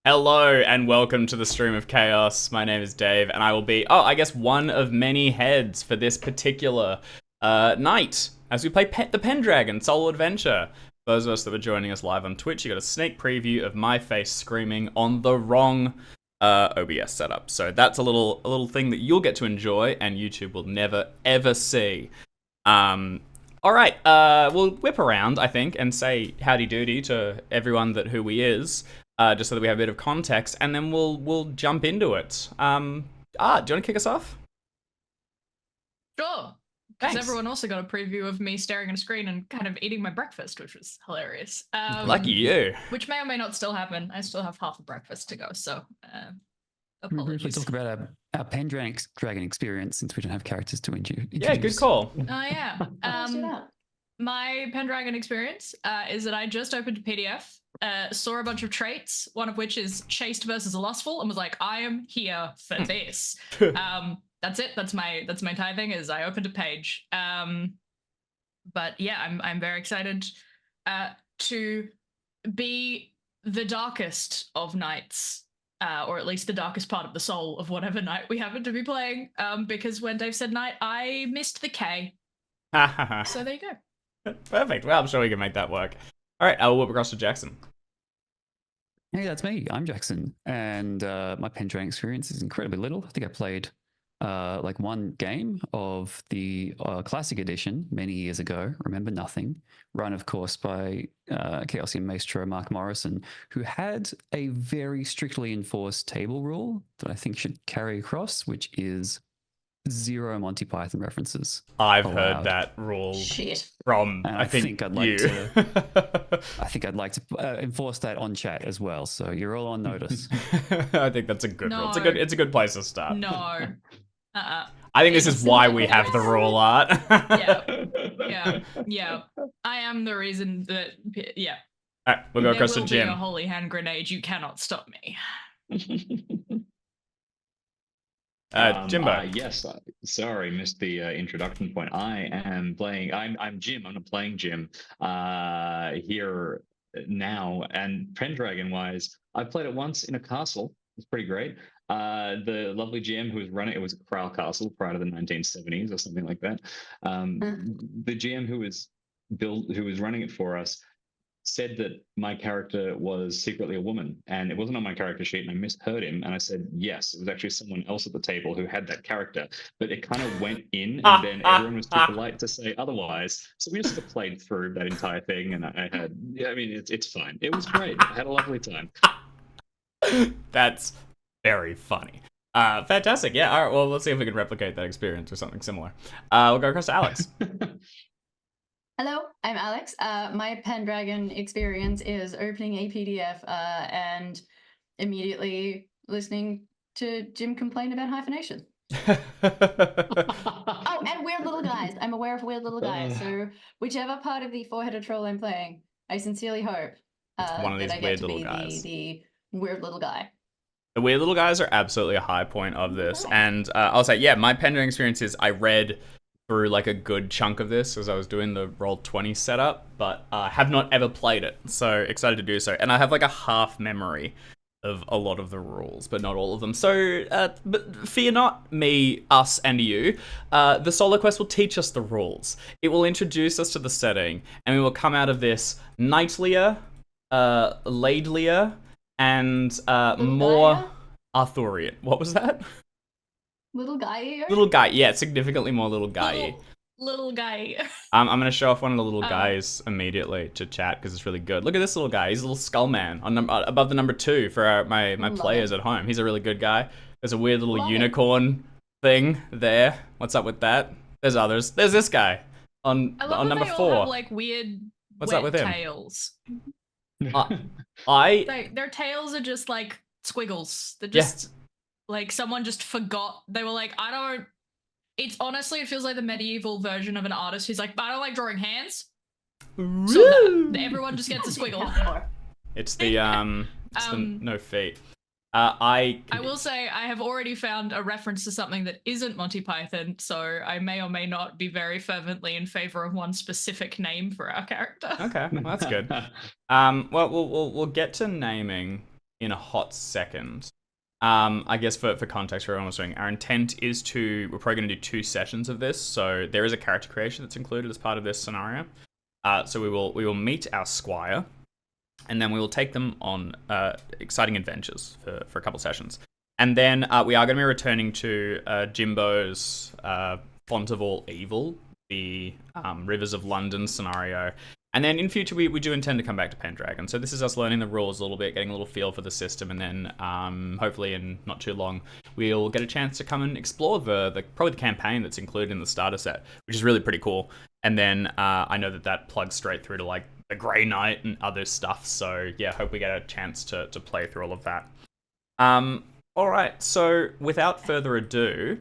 Hello and welcome to the Stream of Chaos. My name is Dave, and I will be, I guess, one of many heads for this particular night as we play the Pendragon solo adventure. Those of us that were joining us live on Twitch, you got a sneak preview of my face screaming on the wrong OBS setup. So that's a little thing that you'll get to enjoy, and YouTube will never ever see. All right, we'll whip around, I think, and say howdy doody to everyone who we is. Just so that we have a bit of context, and then we'll jump into it. Do you want to kick us off? Sure. Because everyone also got a preview of me staring at a screen and kind of eating my breakfast, which was hilarious. Lucky you. Which may or may not still happen. I still have half a breakfast to go, so apologies. We talk about our Pendragon experience since we don't have characters to introduce. Yeah, good call. Oh, yeah. My Pendragon experience is that I just opened a PDF, saw a bunch of traits, one of which is chaste versus lustful, and was like, I am here for this. That's it. That's my entire thing. Is I opened a page. But yeah, I'm very excited to be the darkest of nights, or at least the darkest part of the soul of whatever night we happen to be playing. Because when Dave said night, I missed the K. So there you go. Perfect. Well, I'm sure we can make that work. All right, I'll whip across to Jackson. Hey, that's me. I'm Jackson, and my Pendragon experience is incredibly little. I think I played like one game of the Classic Edition many years ago. Remember nothing. Run, of course, by Chaosium Maestro Mark Morrison, who had a very strictly enforced table rule that I think should carry across, which is 0 Monty Python references. I've allowed. heard that rule from, and I think I'd like you. I think I'd like to enforce that on chat as well. So you're all on notice. I think that's a good rule. It's a good place to start. No. I think this is why we have the rule art. Yeah. I am the reason that. Yeah. All right, we'll go across to Jim. Be a holy hand grenade. You cannot stop me. Jimbo. Yes, sorry, missed the introduction point. I'm Jim. I'm playing Jim here now. And Pendragon wise, I've played it once in a castle. It's pretty great. The lovely GM who was running it was a Crow Castle prior to the 1970s or something like that. The GM who was running it for us said that my character was secretly a woman, and it wasn't on my character sheet, and I misheard him, and I said yes, it was actually someone else at the table who had that character, but it kind of went in, and then everyone was too polite to say otherwise, so we just played through that entire thing, and it's fine. It was great. I had a lovely time. That's very funny. Fantastic. Yeah, all right, well, let's see if we can replicate that experience or something similar. We'll go across to Alex. Hello, I'm Alex. My Pendragon experience is opening a PDF and immediately listening to Jim complain about hyphenation. Oh, and weird little guys. I'm aware of weird little guys. So whichever part of the four-headed troll I'm playing, I sincerely hope one of these that I get weird to little be guys. the weird little guy. The weird little guys are absolutely a high point of this. And I'll say, yeah, my Pendragon experience is I read through like a good chunk of this as I was doing the Roll20 setup, but I have not ever played it, so excited to do so. And I have like a half memory of a lot of the rules, but not all of them. So, but fear not, me, us, and you. The solo quest will teach us the rules. It will introduce us to the setting, and we will come out of this knightlier, ladelier, and more Arthurian. What was that? Little guy. Little guy, yeah, significantly more little guy. Little guy. I'm gonna show off one of the little guys immediately to chat because it's really good. Look at this little guy. He's a little skull man on above the number 2 for my players at home. He's a really good guy. There's a weird little unicorn thing there. What's up with that? There's others. There's this guy on number 4. All have, like weird. What's up with him? Tails. Their tails are just like squiggles. They're just. Yeah. Like, someone just forgot. They were like, it feels like the medieval version of an artist who's like, I don't like drawing hands. So everyone just gets a squiggle. It's the no feet. I will say I have already found a reference to something that isn't Monty Python, so I may or may not be very fervently in favor of one specific name for our character. Okay, well, that's good. Well, we'll get to naming in a hot second. I guess for context for everyone listening, our intent is we're probably going to do 2 sessions of this. So there is a character creation that's included as part of this scenario. So we will meet our squire, and then we will take them on exciting adventures for a couple sessions. And then we are going to be returning to Jimbo's Font of All Evil, the Rivers of London scenario. And then in future, we do intend to come back to Pendragon. So this is us learning the rules a little bit, getting a little feel for the system, and then hopefully in not too long, we'll get a chance to come and explore probably the campaign that's included in the starter set, which is really pretty cool. And then I know that plugs straight through to like the Grey Knight and other stuff. So yeah, hope we get a chance to play through all of that. All right, so without further ado,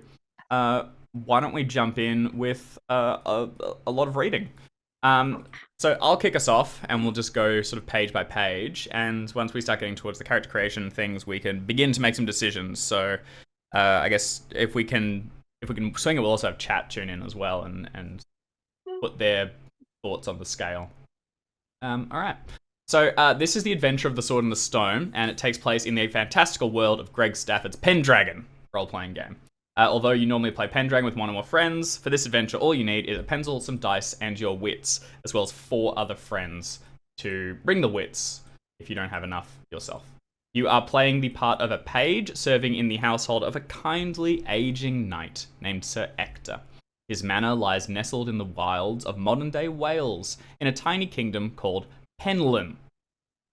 why don't we jump in with a lot of reading? So I'll kick us off, and we'll just go sort of page by page. And once we start getting towards the character creation things, we can begin to make some decisions. So I guess if we can swing it, we'll also have chat tune in as well and put their thoughts on the scale. All right. So this is the Adventure of the Sword and the Stone, and it takes place in the fantastical world of Greg Stafford's Pendragon role-playing game. Although you normally play Pendragon with 1 or more friends, for this adventure all you need is a pencil, some dice, and your wits, as well as 4 other friends to bring the wits if you don't have enough yourself. You are playing the part of a page serving in the household of a kindly aging knight named Sir Ector. His manor lies nestled in the wilds of modern-day Wales, in a tiny kingdom called Penlyn.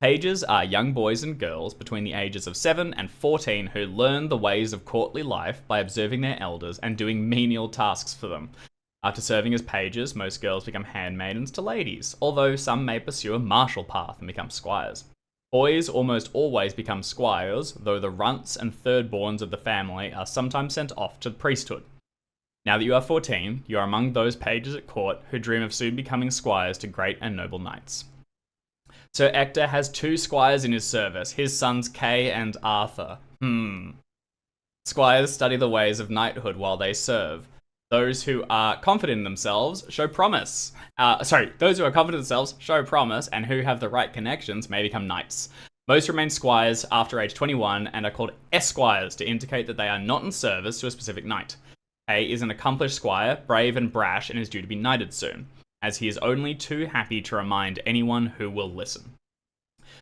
Pages are young boys and girls between the ages of 7 and 14 who learn the ways of courtly life by observing their elders and doing menial tasks for them. After serving as pages, most girls become handmaidens to ladies, although some may pursue a martial path and become squires. Boys almost always become squires, though the runts and thirdborns of the family are sometimes sent off to the priesthood. Now that you are 14, you are among those pages at court who dream of soon becoming squires to great and noble knights. Sir Ector has 2 squires in his service, his sons Kay and Arthur. Squires study the ways of knighthood while they serve. Those who are confident in themselves show promise. Those who are confident in themselves show promise, and who have the right connections may become knights. Most remain squires after age 21 and are called esquires to indicate that they are not in service to a specific knight. Kay is an accomplished squire, brave and brash, and is due to be knighted soon, as he is only too happy to remind anyone who will listen.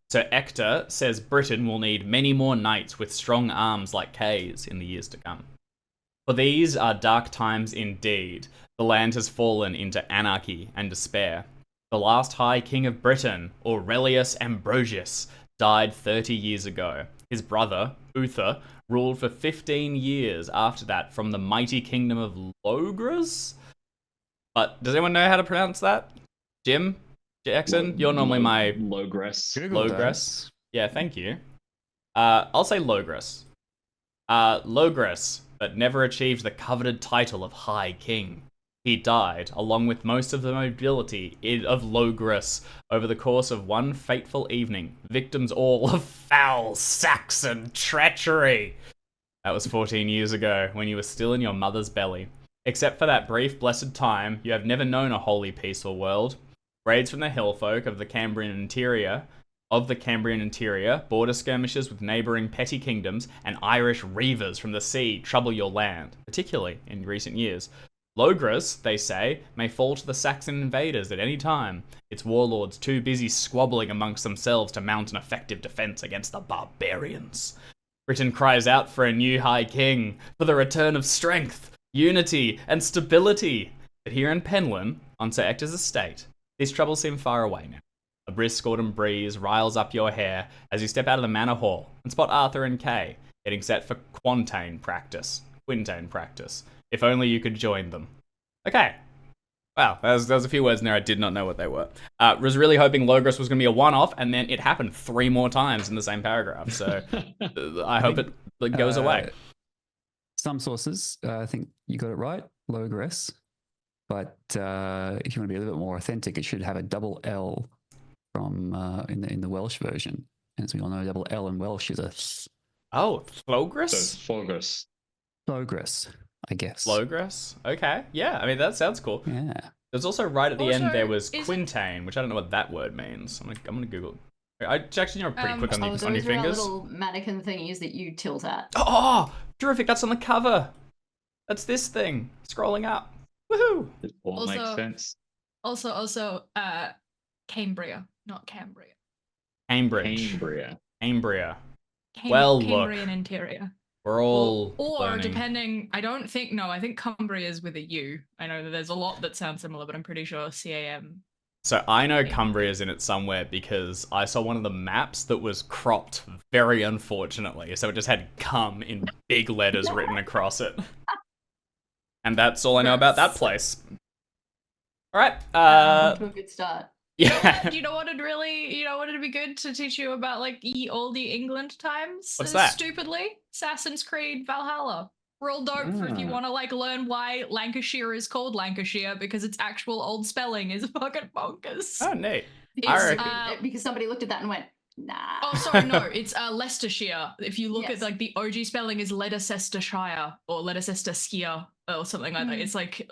Sir Ector says Britain will need many more knights with strong arms like Kay's in the years to come. For these are dark times indeed. The land has fallen into anarchy and despair. The last High King of Britain, Aurelius Ambrosius, died 30 years ago. His brother, Uther, ruled for 15 years after that from the mighty kingdom of Logres? But does anyone know how to pronounce that? Jim? Jackson? You're normally my... Logres. Logres. Yeah, thank you. I'll say Logres. Logres, but never achieved the coveted title of High King. He died, along with most of the nobility of Logres, over the course of one fateful evening, victims all of foul Saxon treachery. That was 14 years ago, when you were still in your mother's belly. Except for that brief, blessed time, you have never known a wholly peaceful world. Raids from the hillfolk of the Cambrian interior, border skirmishes with neighbouring petty kingdoms, and Irish reavers from the sea trouble your land, particularly in recent years. Logres, they say, may fall to the Saxon invaders at any time, its warlords too busy squabbling amongst themselves to mount an effective defence against the barbarians. Britain cries out for a new High King, for the return of strength, unity, and stability. But here in Penlyn, on Sir Ector's estate, these troubles seem far away now. A brisk autumn breeze riles up your hair as you step out of the manor hall and spot Arthur and Kay getting set for Quintain practice. If only you could join them. Okay. Wow, there was a few words in there I did not know what they were. Was really hoping Logres was going to be a one-off, and then it happened 3 more times in the same paragraph. So I hope it goes away. Some sources, I think you got it right, Logres. But if you want to be a little bit more authentic, it should have a double L from in the Welsh version. And as we all know, double L in Welsh is a... Oh, Logres? So, Logres. Logres, I guess. Logres? Okay. Yeah, I mean, that sounds cool. Yeah. There's also right at the Also, end there was isn't- Quintain, which I don't know what that word means. I'm gonna Google. Jackson, you're pretty quick on, Oh, on those your are our fingers. little mannequin thingies that you tilt at. Oh, terrific! That's on the cover. That's this thing scrolling up. Woohoo! It all Also- makes sense. Also, Cambria, not Cambria. Cambridge. Cambria. Well, Cambrian look. interior. We're all Or learning. depending, I think Cumbria is with a U. I know that there's a lot that sound similar, but I'm pretty sure CAM. So I know Cumbria's in it somewhere because I saw one of the maps that was cropped very unfortunately. So it just had "cum" in big letters written across it. And that's all I know about that place. All right. Off to a good start. Yeah. You know what it'd be good to teach you about like ye olde England times? What's that? Stupidly, Assassin's Creed Valhalla. Real dope for if you want to like learn why Lancashire is called Lancashire because its actual old spelling is fucking bonkers. Oh, neat. It's, reckon- because somebody looked at that and went, nah. Oh, sorry, no, it's Leicestershire. If you look Yes. at like the OG spelling is Leicestershire or Leicestershire or something like that. Mm. It's like,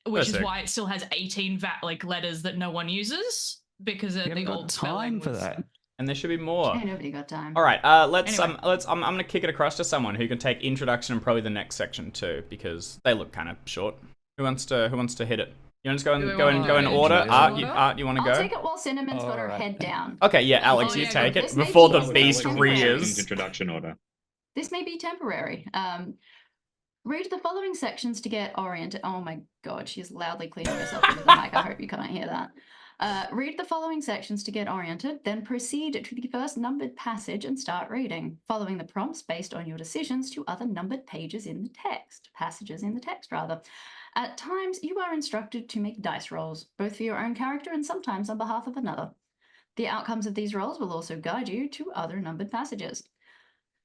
which That's is sick. why it still has 18 like letters that no one uses because You the haven't old got spelling time for was- that. And there should be more. Ain't nobody got time. All right. Let's Anyway. I'm gonna kick it across to someone who can take introduction and probably the next section too because they look kind of short. Who wants to hit it? You want to Do we go in wanna order? introduce Art, you want to I'll go? take it while Cinnamon's got her Alright. head down. Okay, yeah, Alex, Oh, you yeah, take go. it This may before be- the That was beast temporary. rears. Introduction order. This may be temporary. Read the following sections to get oriented. Oh my god, she's loudly cleaning herself into the mic. I hope you can't hear that. Read the following sections to get oriented, then proceed to the first numbered passage and start reading, following the prompts based on your decisions to other numbered passages in the text, rather. At times, you are instructed to make dice rolls, both for your own character and sometimes on behalf of another. The outcomes of these rolls will also guide you to other numbered passages.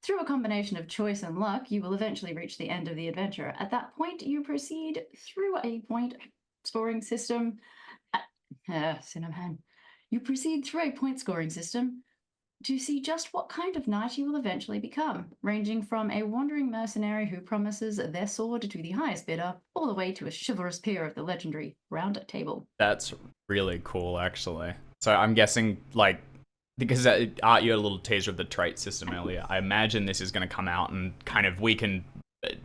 Through a combination of choice and luck, you will eventually reach the end of the adventure. At that point, you proceed through a point scoring system. Cinnamon. You proceed through a point scoring system to see just what kind of knight you will eventually become, ranging from a wandering mercenary who promises their sword to the highest bidder, all the way to a chivalrous peer of the legendary Round Table. That's really cool, actually. So I'm guessing, like, because Art, you had a little teaser of the trait system earlier. I imagine this is going to come out and kind of we can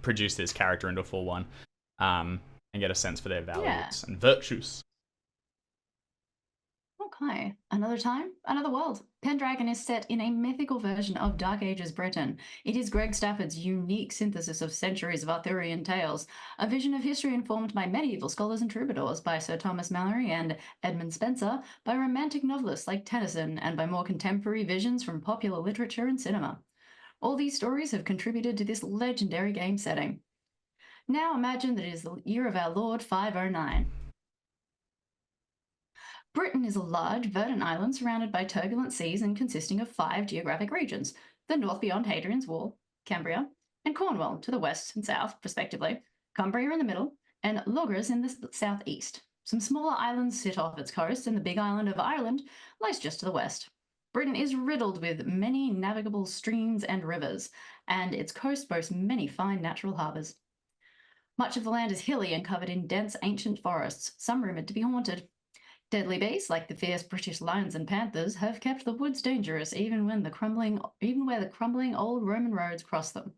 produce this character into a full one, and get a sense for their values and virtues. Okay, another time, another world. Pendragon is set in a mythical version of Dark Ages Britain. It is Greg Stafford's unique synthesis of centuries of Arthurian tales, a vision of history informed by medieval scholars and troubadours, by Sir Thomas Malory and Edmund Spenser, by romantic novelists like Tennyson, and by more contemporary visions from popular literature and cinema. All these stories have contributed to this legendary game setting. Now imagine that it is the year of our Lord 509. Britain is a large, verdant island surrounded by turbulent seas and consisting of 5 geographic regions: the north beyond Hadrian's Wall, Cambria, and Cornwall to the west and south, respectively, Cumbria in the middle, and Logres in the southeast. Some smaller islands sit off its coast, and the big island of Ireland lies just to the west. Britain is riddled with many navigable streams and rivers, and its coast boasts many fine natural harbours. Much of the land is hilly and covered in dense ancient forests, some rumoured to be haunted. Deadly beasts like the fierce British lions and panthers have kept the woods dangerous even where the crumbling old Roman roads cross them.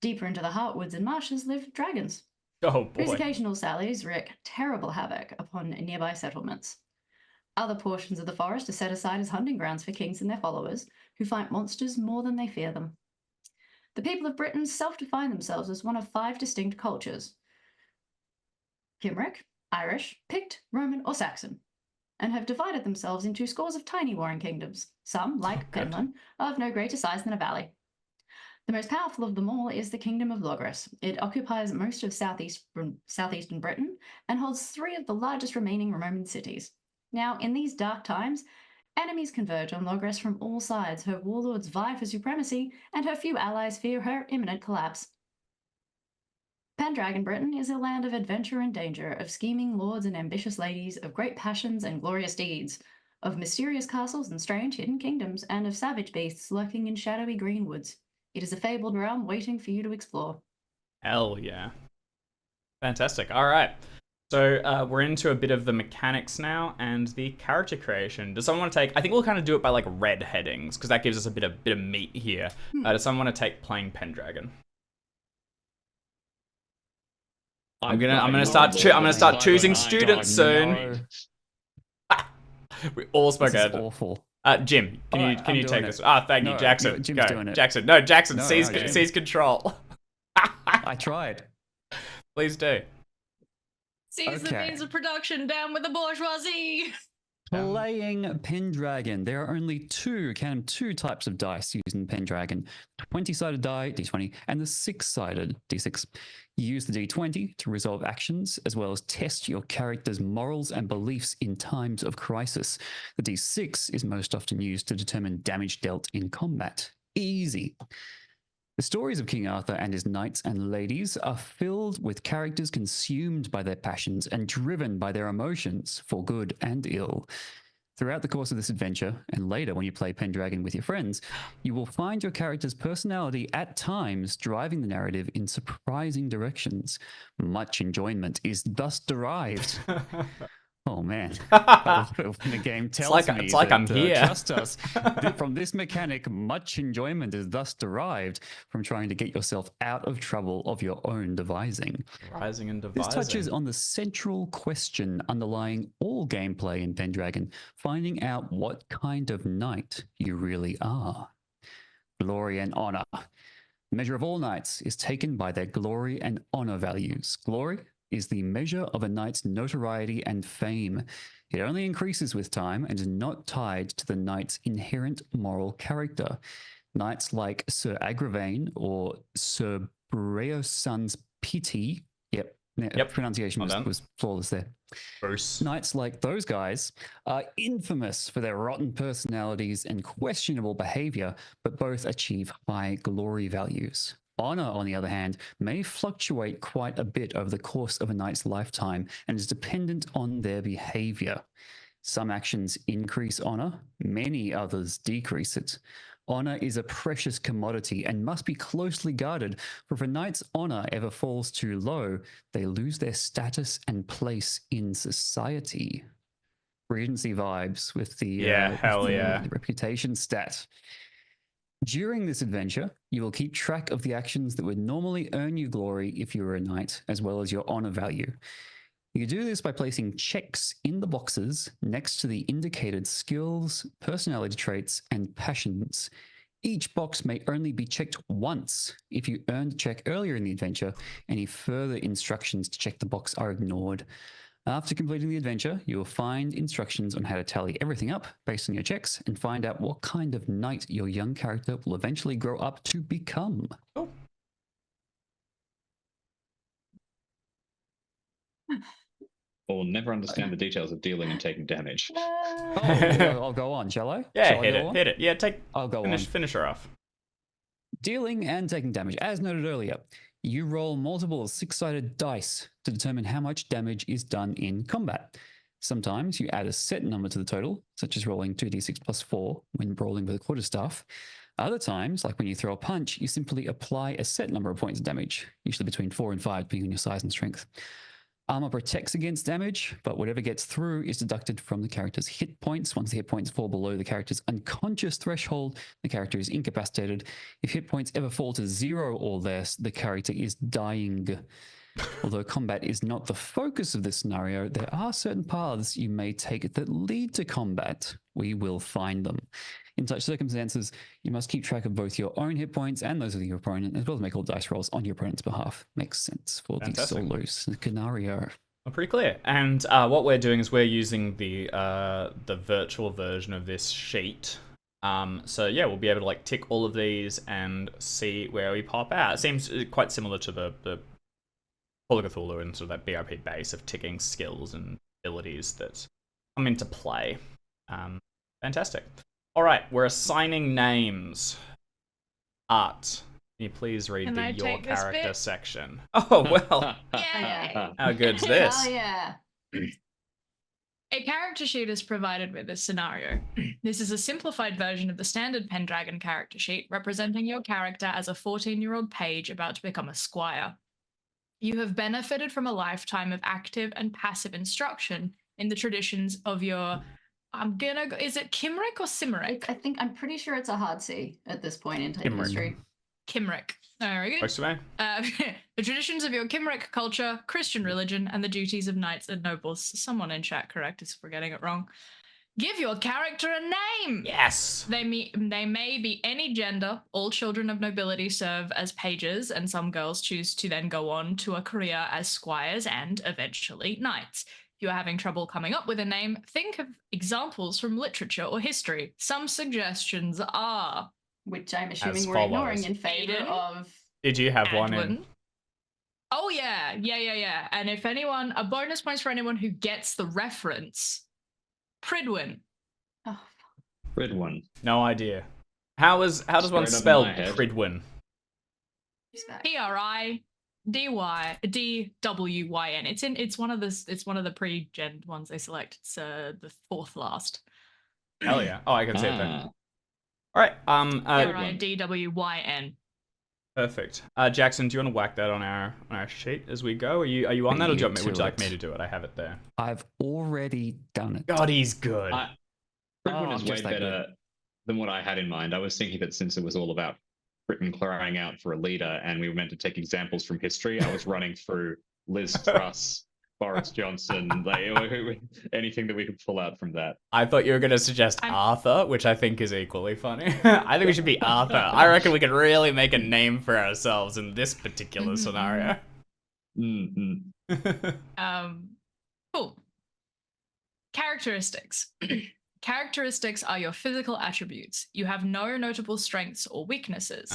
Deeper into the heartwoods and marshes live dragons, Oh whose boy. occasional sallies wreak terrible havoc upon nearby settlements. Other portions of the forest are set aside as hunting grounds for kings and their followers, who fight monsters more than they fear them. The people of Britain self-define themselves as one of 5 distinct cultures: Cymric, Irish, Pict, Roman, or Saxon, and have divided themselves into scores of tiny warring kingdoms. Some, like good. Pendragon, are of no greater size than a valley. The most powerful of them all is the Kingdom of Logres. It occupies most of southeastern Britain and holds 3 of the largest remaining Roman cities. Now, in these dark times, enemies converge on Logres from all sides. Her warlords vie for supremacy, and her few allies fear her imminent collapse. Pendragon Britain is a land of adventure and danger, of scheming lords and ambitious ladies, of great passions and glorious deeds, of mysterious castles and strange hidden kingdoms, and of savage beasts lurking in shadowy green woods. It is a fabled realm waiting for you to explore. Hell yeah. Fantastic. All right. So we're into a bit of the mechanics now and the character creation. Does someone want to take? I think we'll kind of do it by like red headings because that gives us a bit of meat here. Does someone want to take playing Pendragon? I'm gonna start choosing students soon. We all spoke This is over. awful. Jim, can Alright, you I'm take doing this? it. Ah, thank you, No, Jackson. no, Jim's Go. doing it. Jackson. No, Jackson. No, seize Jim. seize control. I tried. Please do. Seize the Okay. means of production, down with the bourgeoisie. Playing Pendragon. There are only two types of dice used in Pendragon: 20-sided die, d20, and the 6-sided d6. You use the d20 to resolve actions as well as test your character's morals and beliefs in times of crisis. The d6 is most often used to determine damage dealt in combat. Easy. The stories of King Arthur and his knights and ladies are filled with characters consumed by their passions and driven by their emotions, for good and ill. Throughout the course of this adventure, and later when you play Pendragon with your friends, you will find your character's personality at times driving the narrative in surprising directions. Much enjoyment is thus derived. Oh man, when the game tells me it's like that, I'm here. Trust us. From this mechanic, much enjoyment is thus derived from trying to get yourself out of trouble of your own devising. Rising and This devising. touches on the central question underlying all gameplay in Pendragon, finding out what kind of knight you really are. Glory and honor. The measure of all knights is taken by their glory and honor values. Glory is the measure of a knight's notoriety and fame. It only increases with time and is not tied to the knight's inherent moral character. Knights like Sir Agravain or Sir Breoson's Pity, pronunciation was flawless there. Bruce. Knights like those guys are infamous for their rotten personalities and questionable behavior, but both achieve high glory values. Honor, on the other hand, may fluctuate quite a bit over the course of a knight's lifetime and is dependent on their behavior. Some actions increase honor, many others decrease it. Honor is a precious commodity and must be closely guarded, for if a knight's honor ever falls too low, they lose their status and place in society. Regency vibes with the the reputation stat. During this adventure, you will keep track of the actions that would normally earn you glory if you were a knight, as well as your honor value. You do this by placing checks in the boxes next to the indicated skills, personality traits, and passions. Each box may only be checked once. If you earned a check earlier in the adventure, any further instructions to check the box are ignored. After completing the adventure, you will find instructions on how to tally everything up based on your checks and find out what kind of knight your young character will eventually grow up to become. Oh. We'll never understand the details of dealing and taking damage. I'll go on, shall I? Yeah, shall hit I it. go on? Hit it. Yeah, I'll go finish her off. Dealing and taking damage. As noted earlier, you roll multiple 6-sided dice to determine how much damage is done in combat. Sometimes you add a set number to the total, such as rolling 2d6 plus 4 when rolling with a quarterstaff. Other times, like when you throw a punch, you simply apply a set number of points of damage, usually between 4 and 5, depending on your size and strength. Armor protects against damage, but whatever gets through is deducted from the character's hit points. Once the hit points fall below the character's unconscious threshold, the character is incapacitated. If hit points ever fall to 0 or less, the character is dying. Although combat is not the focus of this scenario, there are certain paths you may take that lead to combat. We will find them. In such circumstances, you must keep track of both your own hit points and those of your opponent, as well as make all dice rolls on your opponent's behalf. Makes sense for the solo scenario. Pretty clear. And what we're doing is we're using the virtual version of this sheet. So yeah, we'll be able to like tick all of these and see where we pop out. It seems quite similar to the Call of Cthulhu and sort of that BRP base of ticking skills and abilities that come into play. Fantastic. All right, we're assigning names. Art, can you please read the Your Character section? Oh, well. Yeah. How good's this? Oh, yeah. A character sheet is provided with this scenario. This is a simplified version of the standard Pendragon character sheet, representing your character as a 14-year-old page about to become a squire. You have benefited from a lifetime of active and passive instruction in the traditions of your. Is it Kimric or Cymric? I'm pretty sure it's a hard C at this point in Kimric. history. Kimric. Very good. Close to me. The traditions of your Kimric culture, Christian religion, and the duties of knights and nobles. Someone in chat correct us if we're getting it wrong. Give your character a name. Yes. They may be any gender. All children of nobility serve as pages, and some girls choose to then go on to a career as squires and eventually knights. If you are having trouble coming up with a name, think of examples from literature or history. Some suggestions are... Which I'm assuming As we're follows. ignoring in favor Aiden? of... Did you have one in? Adwin. Oh, yeah. And if anyone... A bonus points for anyone who gets the reference. Pridwin. Oh, Ridwin. No idea. How does one Straight up in spell my head. Pridwin? Pridwyn. It's one of the pre-gen ones they select. It's the fourth last. Hell yeah. Oh, I can see it there. Ah, All right. Pridwyn. Perfect. Jackson, do you want to whack that on our sheet as we go? Are you on that, or would you like me to do it? I have it there. I've already done it. God, he's good. Ridwin is way just that better than what I had in mind. I was thinking that since it was all about Britain crying out for a leader and we were meant to take examples from history, I was running through Liz Truss, Boris Johnson, like anything that we could pull out from that. I thought you were going to suggest Arthur, which I think is equally funny. I think we should be Arthur. I reckon we could really make a name for ourselves in this particular scenario. Cool. Characteristics. Characteristics are your physical attributes. You have no notable strengths or weaknesses.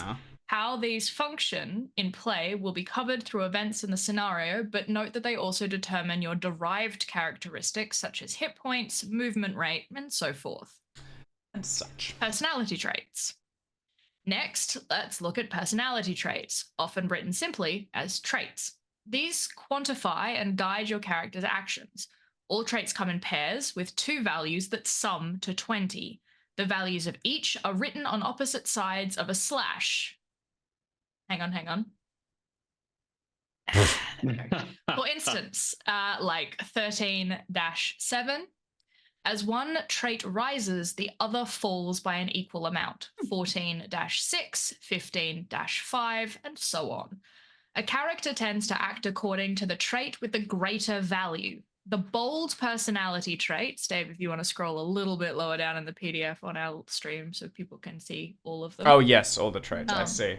How these function in play will be covered through events in the scenario, but note that they also determine your derived characteristics such as hit points, movement rate, and so forth. And such. Personality traits. Next, let's look at personality traits, often written simply as traits. These quantify and guide your character's actions. All traits come in pairs with two values that sum to 20. The values of each are written on opposite sides of a slash. Hang on. For instance, like 13-7, as one trait rises, the other falls by an equal amount. 14-6, 15-5, and so on. A character tends to act according to the trait with the greater value. The bold personality traits, Dave, if you want to scroll a little bit lower down in the PDF on our stream so people can see all of them. Oh, yes, all the traits, I see.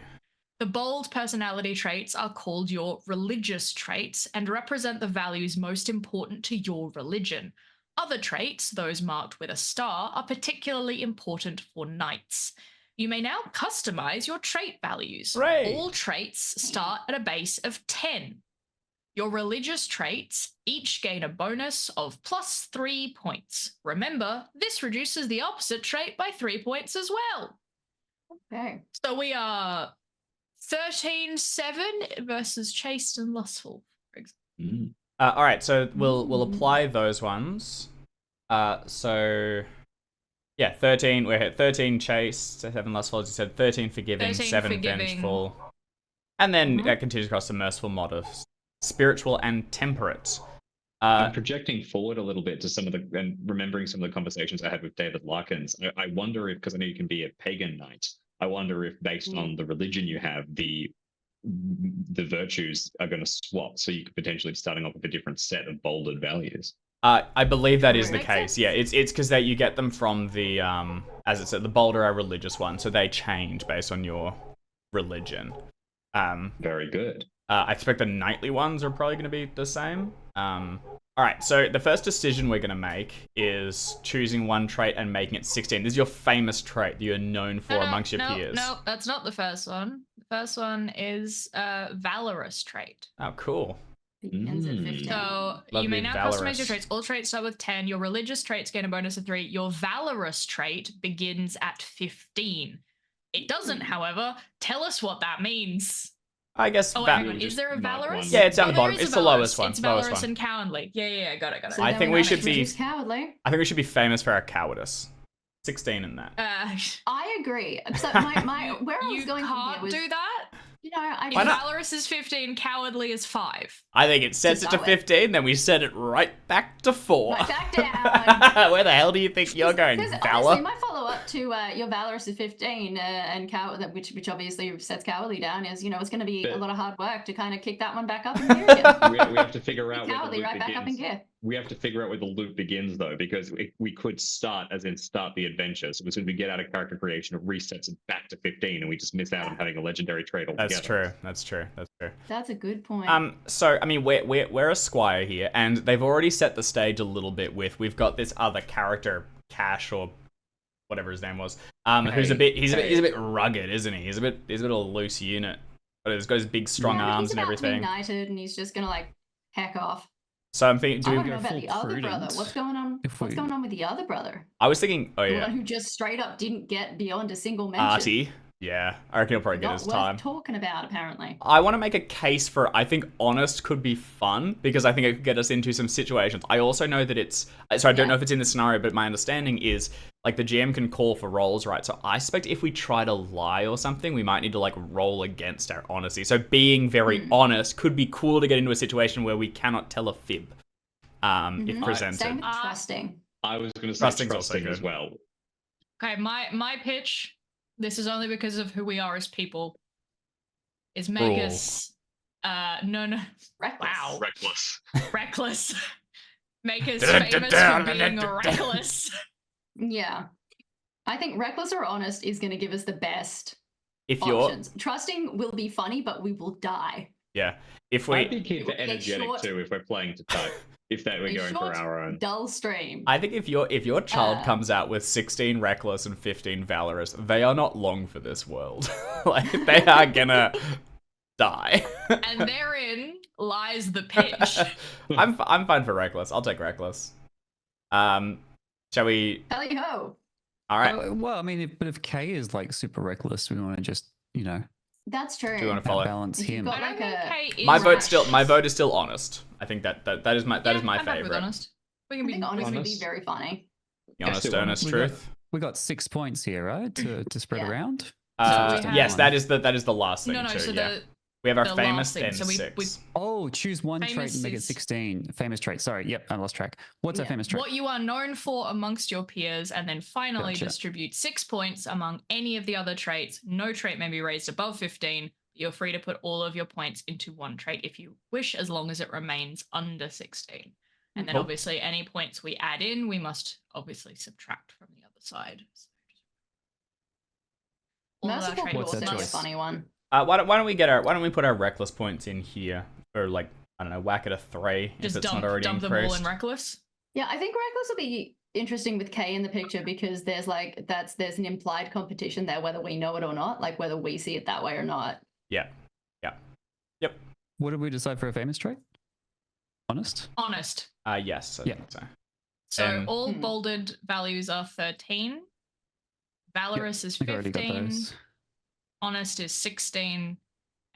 The bold personality traits are called your religious traits and represent the values most important to your religion. Other traits, those marked with a star, are particularly important for knights. You may now customize your trait values. Hooray! All traits start at a base of 10. Your religious traits each gain a bonus of +3 points. Remember, this reduces the opposite trait by 3 points as well. Okay. So we are 13-7 versus chaste and lustful, for example. All right, so we'll apply those ones. So yeah, 13. We're at 13 chaste, 7 lustful. As you said, 13 forgiving, 7 vengeful, and then that continues across the merciful, modest, spiritual, and temperate. I'm projecting forward a little bit to some of the, and remembering some of the conversations I had with David Larkins. I wonder if, because I know you can be a pagan knight, I wonder if based on the religion you have, the virtues are going to swap, so you could potentially be starting off with a different set of bolded values. I believe that is the Makes case. sense. Yeah, it's because that you get them from the as it said, the bolder are religious ones, so they change based on your religion. Very good. I expect the knightly ones are probably going to be the same. All right, so the first decision we're going to make is choosing one trait and making it 16. This is your famous trait that you're known for amongst your peers. No, that's not the first one. The first one is valorous trait. Oh, cool. Ends at 15. So Lovely, you may now valorous. customize your traits. All traits start with 10. Your religious traits gain a bonus of 3. Your valorous trait begins at 15. It doesn't, however, tell us what that means. I guess. Oh, wait, hang on. Is there a Mark valorous? one. Yeah, it's down the there bottom. is a It's the lowest valorous. one. It's Lowest valorous one. and cowardly. Yeah, got it. So I then think we're we not should be- introduced cowardly. I think we should be famous for our cowardice. 16 in that. I agree. Except my where I was you going from here can't was do that. You know, I If Why not? Valorous is 15, Cowardly is 5. I think it sets it to Solid. 15, then we set it right back to 4. Right back down. Where the hell do you think you're going, Because Valor? honestly, my follow-up to your Valorous is 15 and which obviously sets Cowardly down is, it's going to be a lot of hard work to kind of kick that one back up in gear again. We have to figure out where the Cowardly loop right back begins. up in gear. We have to figure out where the loop begins, though, because we could start the adventure. So as soon as we get out of character creation, it resets it back to 15, and we just miss out on having a legendary trait altogether. That's true. That's true. That's true. That's a good point. So I mean, we're a squire here, and they've already set the stage a little bit with we've got this other character, Cash or whatever his name was, who's he's a bit rugged, isn't he? He's a bit of a loose unit, but he's got his big strong arms and everything. He's knighted, and he's just gonna heck off. So I'm thinking, I want we to know go about the full other brother. prudent? What's going on? What's going on with the other brother? I was thinking, oh The yeah, one who just straight up didn't get beyond a single mention. Artie. Yeah, I reckon he'll probably get Not his worth time. talking about, apparently. I want to make a case for, I think honest could be fun because I think it could get us into some situations. I also know that it's, so I don't know if it's in the scenario, but my understanding is the GM can call for rolls, right? So I expect if we try to lie or something, we might need to roll against our honesty. So being very honest could be cool to get into a situation where we cannot tell a fib if presented. Same with trusting. I was going to say Trusting's also trusting good. as well. Okay, my pitch, this is only because of who we are as people, is make us no Reckless. wow Reckless. reckless. Make us famous for being reckless. Yeah. I think reckless or honest is going to give us the best If you're, options. Trusting will be funny, but we will die. yeah, if I'd we, be keen for Get energetic short. too if we're playing to type. If that we're A going short, for our own. dull stream. I think if your child comes out with 16 reckless and 15 valorous, they are not long for this world. They are gonna die. And therein lies the pitch. I'm fine for reckless. I'll take reckless. Shall we? Tally ho. All right. Well, I mean, but if K is super reckless, we want to just, That's true. Do you want to follow? balance If you've him. got I don't think Kate is My rash. vote is still honest. I think that is my Yeah, my I'm happy with favorite. honest. We I can be think honest would be honest. very funny. The honest, Yes, it earnest was. truth. We got 6 points here, right, to spread Yeah. around. So we Yes, have- that is the last thing No, too. so Yeah, we have our the famous last thing, then so we- 6. Oh, choose one trait Famous and make it is- 16. Famous trait. Sorry. Yep, I lost track. What's our Yeah. famous trait? what you are known for amongst your peers, and then finally Gotcha. distribute 6 points among any of the other traits. No trait may be raised above 15. You're free to put all of your points into one trait if you wish, as long as it remains under 16. And then Cool. obviously any points we add in, we must obviously subtract from the other side. So all of our Merciful traits What's that Dwarf's another choice? funny one. Why don't we put our reckless points in here, or I don't know, whack it a 3 just if it's dump, not already dump them all increased. in reckless. Yeah, I think reckless will be interesting with K in the picture because there's there's an implied competition there, whether we know it or not, whether we see it that way or not. Yeah. What did we decide for a famous trait? Honest? Honest. Yes. I Yeah. think so. So Um, all bolded values are 13. Valorous is I think I already got 15. those. Honest is 16.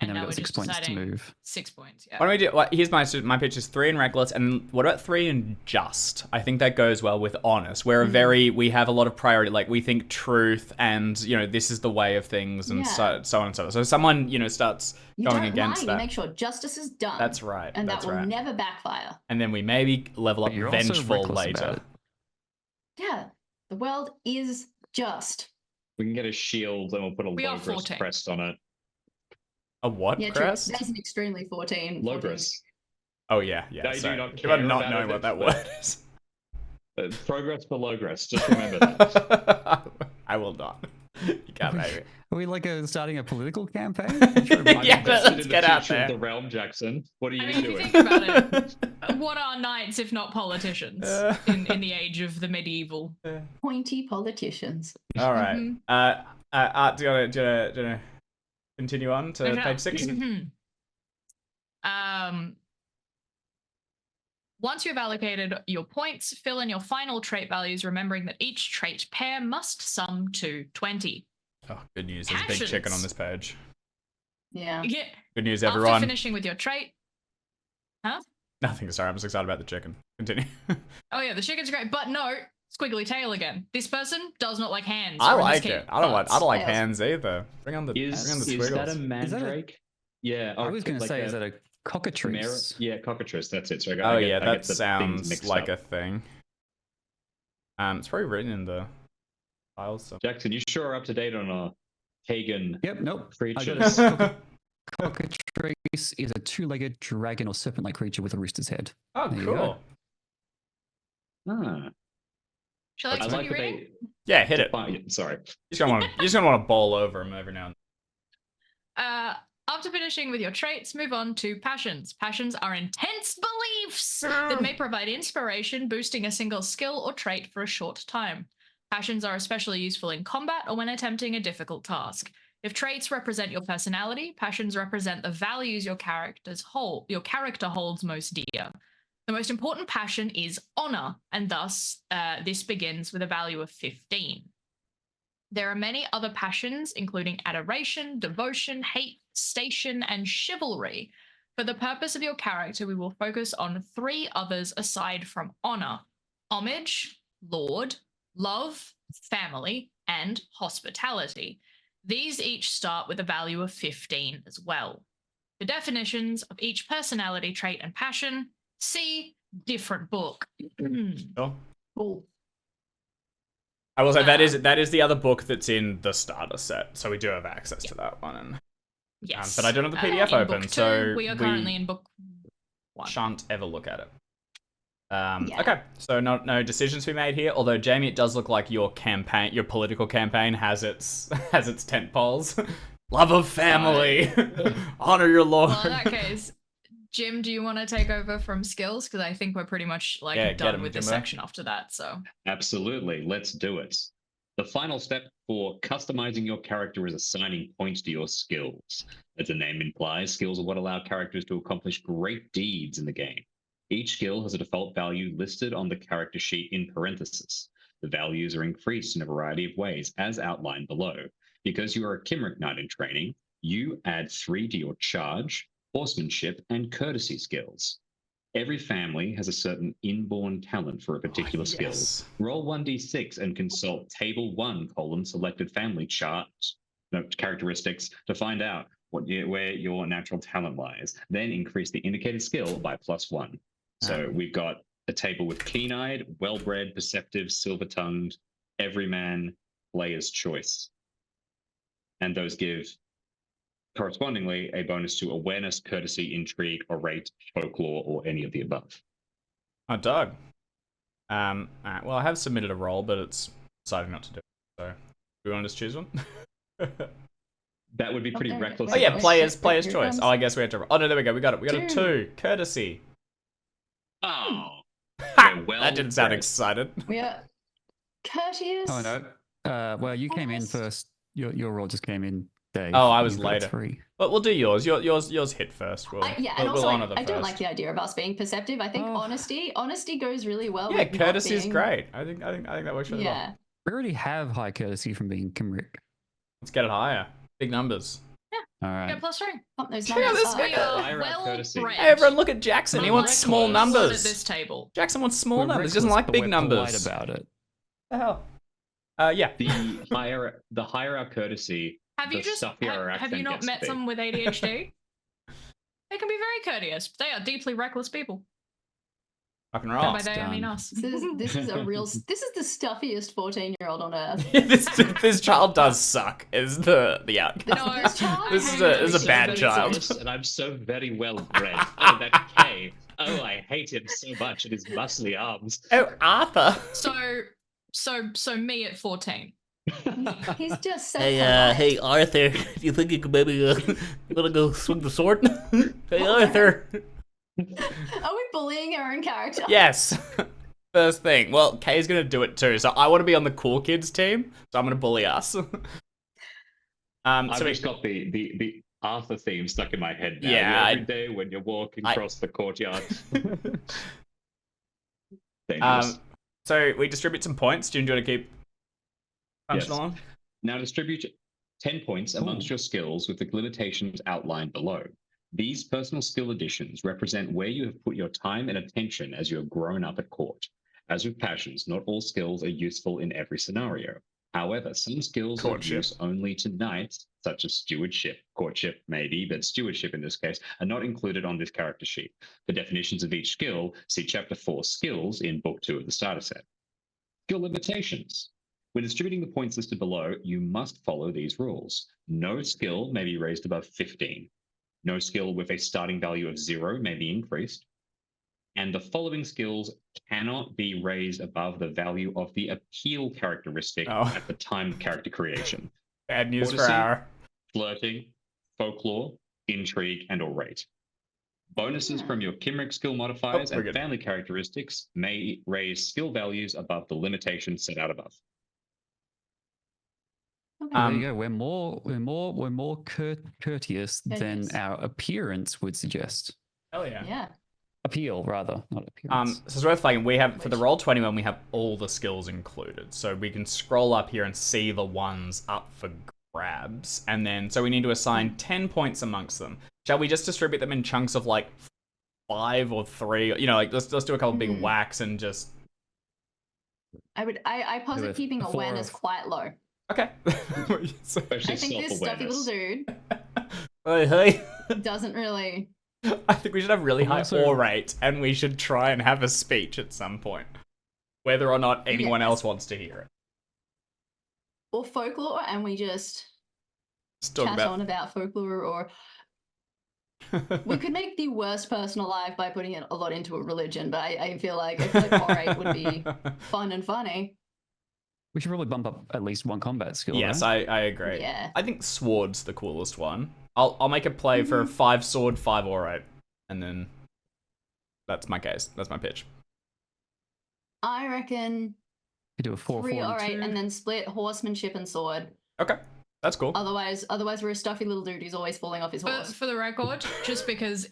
And And then now we've we're got 6 just points to deciding move. 6 points. Yeah. Why don't we do? Here's my pitch is 3 in reckless, and what about 3 in just? I think that goes well with honest. We're we have a lot of priority. We think truth, and this is the way of things, and so on and so on. So someone starts You going don't against lie, that. you make sure justice is done. That's right. And that's that will right. never backfire. And then we maybe level up But you're also vengeful reckless about later. it. Yeah, the world is just. We can get a shield and we'll put a We are Logris 14. crest on it. A what Yeah, true. crest? That's an extremely 14. Logris. Oh yeah. They do Sorry. not If I'm care not about knowing it, what that but- word is. Progress for Logris. Just remember that. I will not. You can't make me. Are we starting a political campaign? Yeah, I'm invested let's in the get out future there. of the realm, Jackson. What are I you mean, if you doing? think about it, what are knights if not politicians in the age of the medieval? Pointy politicians. All right. Mhm. Art, do you want to continue on to Okay. page 6? Once you have allocated your points, fill in your final trait values, remembering that each trait pair must sum to 20. Oh, good news. There's a big chicken on Passions. this page. Yeah. Yeah. Good news, After everyone. finishing with your trait. Nothing. Sorry, I'm just excited about the chicken. Continue. Oh yeah, the chicken's great, but no, squiggly tail again. This person does not like hands. I or in this like case, it. I don't like butts. hands either. Bring on the Is squiggles. that a mandrake? Yeah. I was going to say, is that a chimera? cockatrice? Yeah, cockatrice. That's it. So Oh yeah, I that get the things sounds mixed like up. a thing. It's probably written in the files. So. Jackson, you sure are up to date on pagan Yep, nope. I got creatures? it. Cockatrice is a two-legged dragon or serpent-like creature with a rooster's head. Oh, There you cool. Ah, Shall I I like continue that reading? they. Yeah, hit it. Sorry. You're just gonna want to bowl over him every now and After finishing with your traits, move on to passions. Passions are intense beliefs that may provide inspiration, boosting a single skill or trait for a short time. Passions are especially useful in combat or when attempting a difficult task. If traits represent your personality, passions represent the values your character holds most dear. The most important passion is honor, and thus this begins with a value of 15. There are many other passions, including adoration, devotion, hate, station, and chivalry. For the purpose of your character, we will focus on 3 others aside from honor: homage, lord, love, family, and hospitality. These each start with a value of 15 as well. For definitions of each personality trait and passion, see different book. Sure. Cool. I will say that is the other book that's in the starter set, so we do have access to that one. And Yes. but I don't have the PDF In open, book 2, so we are currently in book 1. Shan't ever look at it. Yeah. Okay, so no decisions to be made here. Although Jamie, it does look like your political campaign has its tent poles. Love of family, honor your lord. Well, in that case, Jim, do you want to take over from skills? Because I think we're pretty much done with this section after that. So Absolutely. Let's do it. The final step for customizing your character is assigning points to your skills. As the name implies, skills are what allow characters to accomplish great deeds in the game. Each skill has a default value listed on the character sheet in parentheses. The values are increased in a variety of ways, as outlined below. Because you are a Kimric Knight in training, you add 3 to your charge, horsemanship, and courtesy skills. Every family has a certain inborn talent for a particular skill. Roll 1d6 and consult Table 1, selected family characteristics to find out where your natural talent lies. Then increase the indicated skill by +1. So we've got a table with keen-eyed, well-bred, perceptive, silver-tongued, everyman, player's choice. And those give correspondingly a bonus to awareness, courtesy, intrigue, orate, folklore, or any of the above. Oh, Doug. All right, well, I have submitted a roll, but it's decided not to do it. So, do we want to just choose one? That would be pretty reckless. Oh yeah, player's choice. Oh, I guess we have to. Oh no, there we go. We got it. We got a 2. Courtesy. Oh, well, that didn't sound excited. We are courteous. Oh no. Well, you came in first. Your roll just came in, Dave. Oh, I was You've got a later. 3. But we'll do yours. Yours hit first. We'll, And we'll also, honor the I don't first. like the idea of us being perceptive. I think honesty goes really well. Yeah, with courtesy is not being... great. I think that works really well. We already have high courtesy from being Kimric. Let's get it higher. Big numbers. All right. get +3. Pump those Check out numbers this up. guy. We are Higher up well courtesy. bred. Hey, everyone, look at Jackson. He wants small At numbers. this table. Jackson wants small We're numbers. He doesn't like reckless, but big we're numbers. polite about it. What the hell? Yeah. The higher our courtesy, Have you the just stuffier our have you accent not gets met to be. someone with ADHD? They can be very courteous. But they are deeply reckless people. Rock and And roll. by they, I mean done. us. This is the stuffiest 14-year-old on earth. this child does suck. Is the outcome? No, This child This is I a hate bad it. child. And I'm so very well bred. Oh, that K. Oh, I hate him so much and his muscly arms. Oh, Arthur. So me at 14. He's just so Hey Arthur, do you think you could maybe wanna go swing the sword? Hey Arthur. Are we bullying our own character? Yes. First thing. Well, Kay's gonna do it too, so I want to be on the cool kids team, so I'm gonna bully us. I've just got the Arthur theme stuck in my head now. Yeah, Every day when you're walking across the courtyard. Dangerous. So we distribute some points. Do you want to keep punching Yes. along? Now distribute 10 points amongst your skills with the limitations outlined below. These personal skill additions represent where you have put your time and attention as you have grown up at court. As with passions, not all skills are useful in every scenario. However, some skills are Courtship. used only to knights, such as stewardship, courtship maybe, but stewardship in this case, are not included on this character sheet. For definitions of each skill, see Chapter 4 Skills in Book 2 of the starter set. Skill limitations. When distributing the points listed below, you must follow these rules. No skill may be raised above 15. No skill with a starting value of 0 may be increased. And the following skills cannot be raised above the value of the appeal characteristic at the time of character creation. Bad news for Courtesy, our. Flirting, folklore, intrigue, and orate. Bonuses from your Kimric skill modifiers and family characteristics may raise skill values above the limitations set out above. Okay. There you go. We're more courteous than Courteous. our appearance would suggest. Hell yeah. Yeah. Appeal, rather, not appearance. So it's worth flagging. We have, for the Roll21, we have all the skills included. So we can scroll up here and see the ones up for grabs. And then, so we need to assign 10 points amongst them. Shall we just distribute them in chunks of like 5 or 3? You know, like let's do a couple big whacks and just. I posit keeping awareness quite low. Okay. Especially I think this stuffy little dude Hey. doesn't really. I think we should have really high Also- orate, and we should try and have a speech at some point, whether or not anyone else wants to hear it. Or folklore, and we just Let's talk chat on about folklore, or we could make the worst person alive by putting a lot into a religion, but I feel like orate would be fun and funny. We should probably bump up at least one combat skill. Yes, right? I agree. Yeah. I think sword's the coolest one. I'll make a play for 5 sword, 5 orate, and then that's my case. That's my pitch. I reckon You do a 4, 3 4, and orate 2. and then split horsemanship and sword. Okay, that's cool. Otherwise we're a stuffy little dude who's always falling off his horse. For the record, just because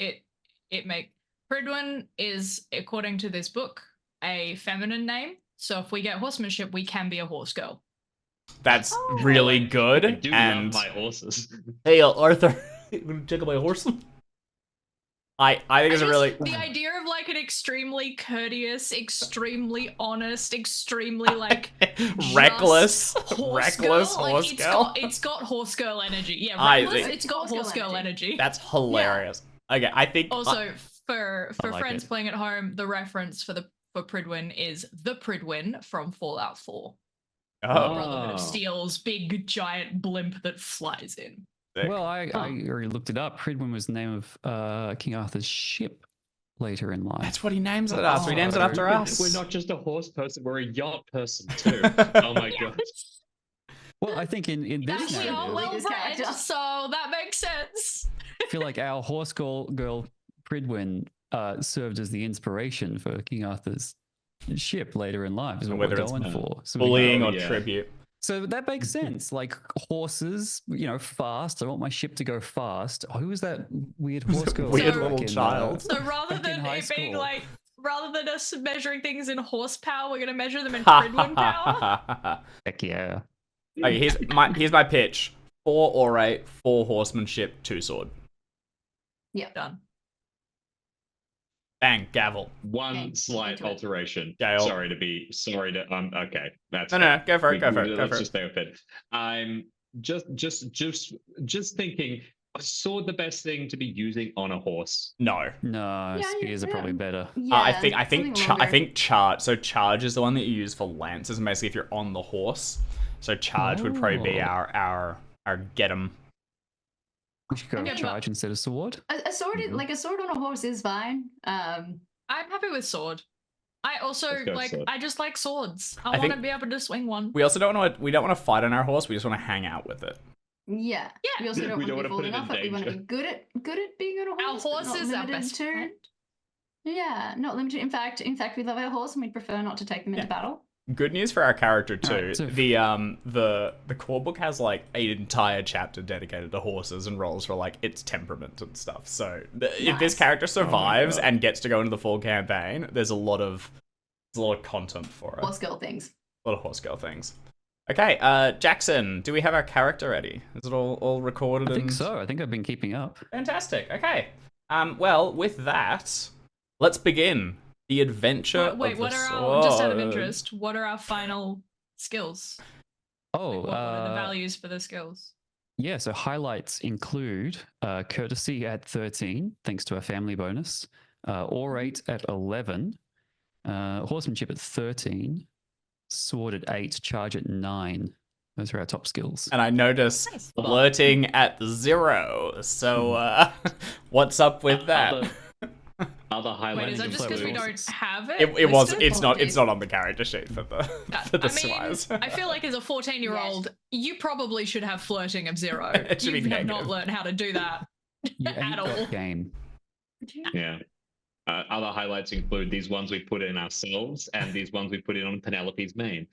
Pridwin is, according to this book, a feminine name. So if we get horsemanship, we can be a horse girl. That's really good. I do and love my horses. hey, Arthur, you wanna check out my horse? I think it's a really The idea of like an extremely courteous, extremely honest, extremely like reckless horse horse like, girl. It's got horse girl energy. Yeah, I reckless, think- it's got horse girl energy. That's hilarious. Okay, I think Also, for I like friends it. playing at home, the reference for Pridwin is the Pridwin from Fallout 4. Brotherhood of Steel's big giant blimp that flies in. Sick. Well, I already looked it up. Pridwin was the name of King Arthur's ship later in life. That's what he names it after. He names it after us. We're not just a horse person, we're a yacht person too. Oh my god. Well, I think in this We are narrative, well- well This character. bred, so that makes sense. I feel like our horse girl Pridwin served as the inspiration for King Arthur's ship later in life, is what Whether we're it's going for. So, we Bullying go- or yeah. tribute. so that makes sense. Like horses, fast. I want my ship to go fast. Who was that weird horse girl? Weird So- little back in, child. So rather back in than high it being school? like, rather than us measuring things in horsepower, we're gonna measure them in Pridwin power. Heck yeah. Okay, here's my pitch: 4 orate, 4 horsemanship, 2 sword. Done. Bang, gavel. One Okay, slight into it. alteration. Gail. Sorry to okay. That's No, fine. go for it. Go for it. Go Let's for it. just stay with it. I'm just thinking, is sword the best thing to be using on a horse? No. No, Yeah, spears are yeah. probably better. Yeah, I think something longer. charge. So charge is the one that you use for lances, and basically if you're on the horse. So charge would probably be Oh. our get 'em. We should go Okay, with charge instead of sword. A sword, like a sword on a horse, is fine. I'm happy with sword. I also Let's go like. sword. I just like swords. I, I want think- to be able to swing one. We also don't want to fight on our horse. We just want to hang out with it. Yeah. Yeah. We also don't We want don't to wanna be put falling it in off it. We want to be danger. good at being on a Our horse. but horse not is our limited best to. friend. Yeah, not limited. In fact, we love our horse and we'd prefer not to take them into battle. Good news for our character too. Alright, so- The core book has like an entire chapter dedicated to horses and roles for like its temperament and stuff. So if this Nice. character survives God. and gets to go into the full campaign, there's a lot of content for it. Horse girl things. A lot of horse girl things. Okay, Jackson, do we have our character ready? Is it all recorded? I think and... so. I think I've been keeping up. Fantastic. Okay. Well, with that, let's begin. The adventure Wait, of what the are our, just out of sword. interest, what are our final skills? Oh, What are the values for the skills? yeah. So highlights include courtesy at 13, thanks to a family bonus, orate at 11, horsemanship at 13, sword at 8, charge at 9. Those are our top skills. And I notice Nice. flirting at 0. So, what's up with that? Other highlights. Wait, is that just because we don't horses. have it? It was. listed? It's not on the character sheet for the squires. I feel like as a 14-year-old, you probably should have flirting of 0. It should be You have negative. not learned how to do that You at ain't all. got game. Yeah. Other highlights include these ones we put in ourselves and these ones we put in on Penelope's main.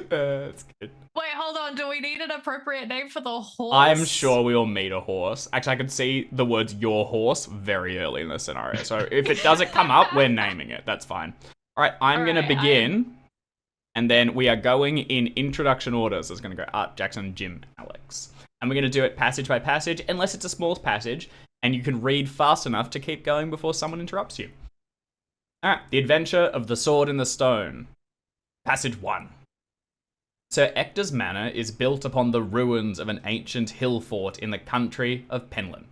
That's good. Wait, hold on. Do we need an appropriate name for the horse? I'm sure we will meet a horse. Actually, I can see the words "your horse" very early in the scenario. So if it doesn't come up, we're naming it. That's fine. All right, I'm going to begin. And then we are going in introduction order. So it's going to go Art, Jackson, Jim, Alex. And we're going to do it passage by passage, unless it's a small passage, and you can read fast enough to keep going before someone interrupts you. All right, The Adventure of the Sword and the Stone. Passage 1. Sir Ector's manor is built upon the ruins of an ancient hill fort in the country of Penland.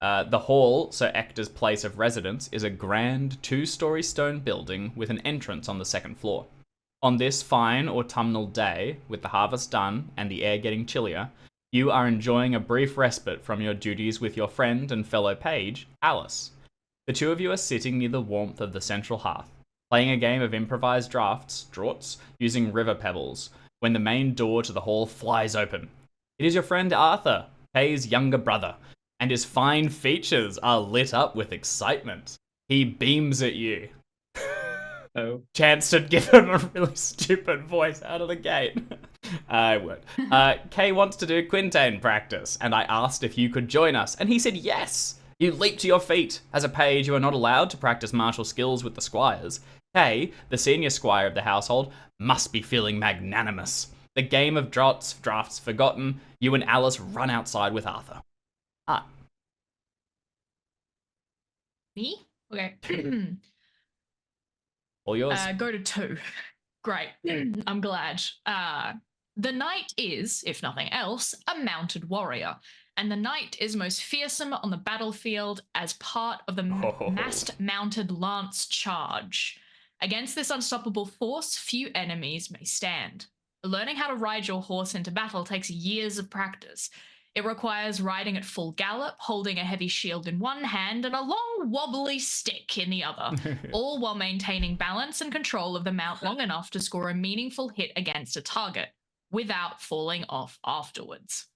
The hall, Sir Ector's place of residence, is a grand 2-story stone building with an entrance on the 2nd floor. On this fine autumnal day, with the harvest done and the air getting chillier, you are enjoying a brief respite from your duties with your friend and fellow page, Alice. The two of you are sitting near the warmth of the central hearth, playing a game of improvised draughts, using river pebbles, when the main door to the hall flies open. It is your friend Arthur, Kay's younger brother, and his fine features are lit up with excitement. He beams at you. Oh. Chance to give him a really stupid voice out of the gate. I would. Kay wants to do Quintain practice, and I asked if you could join us, and he said yes. You leap to your feet. As a page, you are not allowed to practice martial skills with the squires. Kay, the senior squire of the household, must be feeling magnanimous. The game of drafts forgotten, you and Alice run outside with Arthur. Me? Okay. All yours. Go to 2. Great. I'm glad. The knight is, if nothing else, a mounted warrior, and the knight is most fearsome on the battlefield as part of the massed mounted lance charge. Against this unstoppable force, few enemies may stand. Learning how to ride your horse into battle takes years of practice. It requires riding at full gallop, holding a heavy shield in one hand and a long wobbly stick in the other, all while maintaining balance and control of the mount long enough to score a meaningful hit against a target, without falling off afterwards.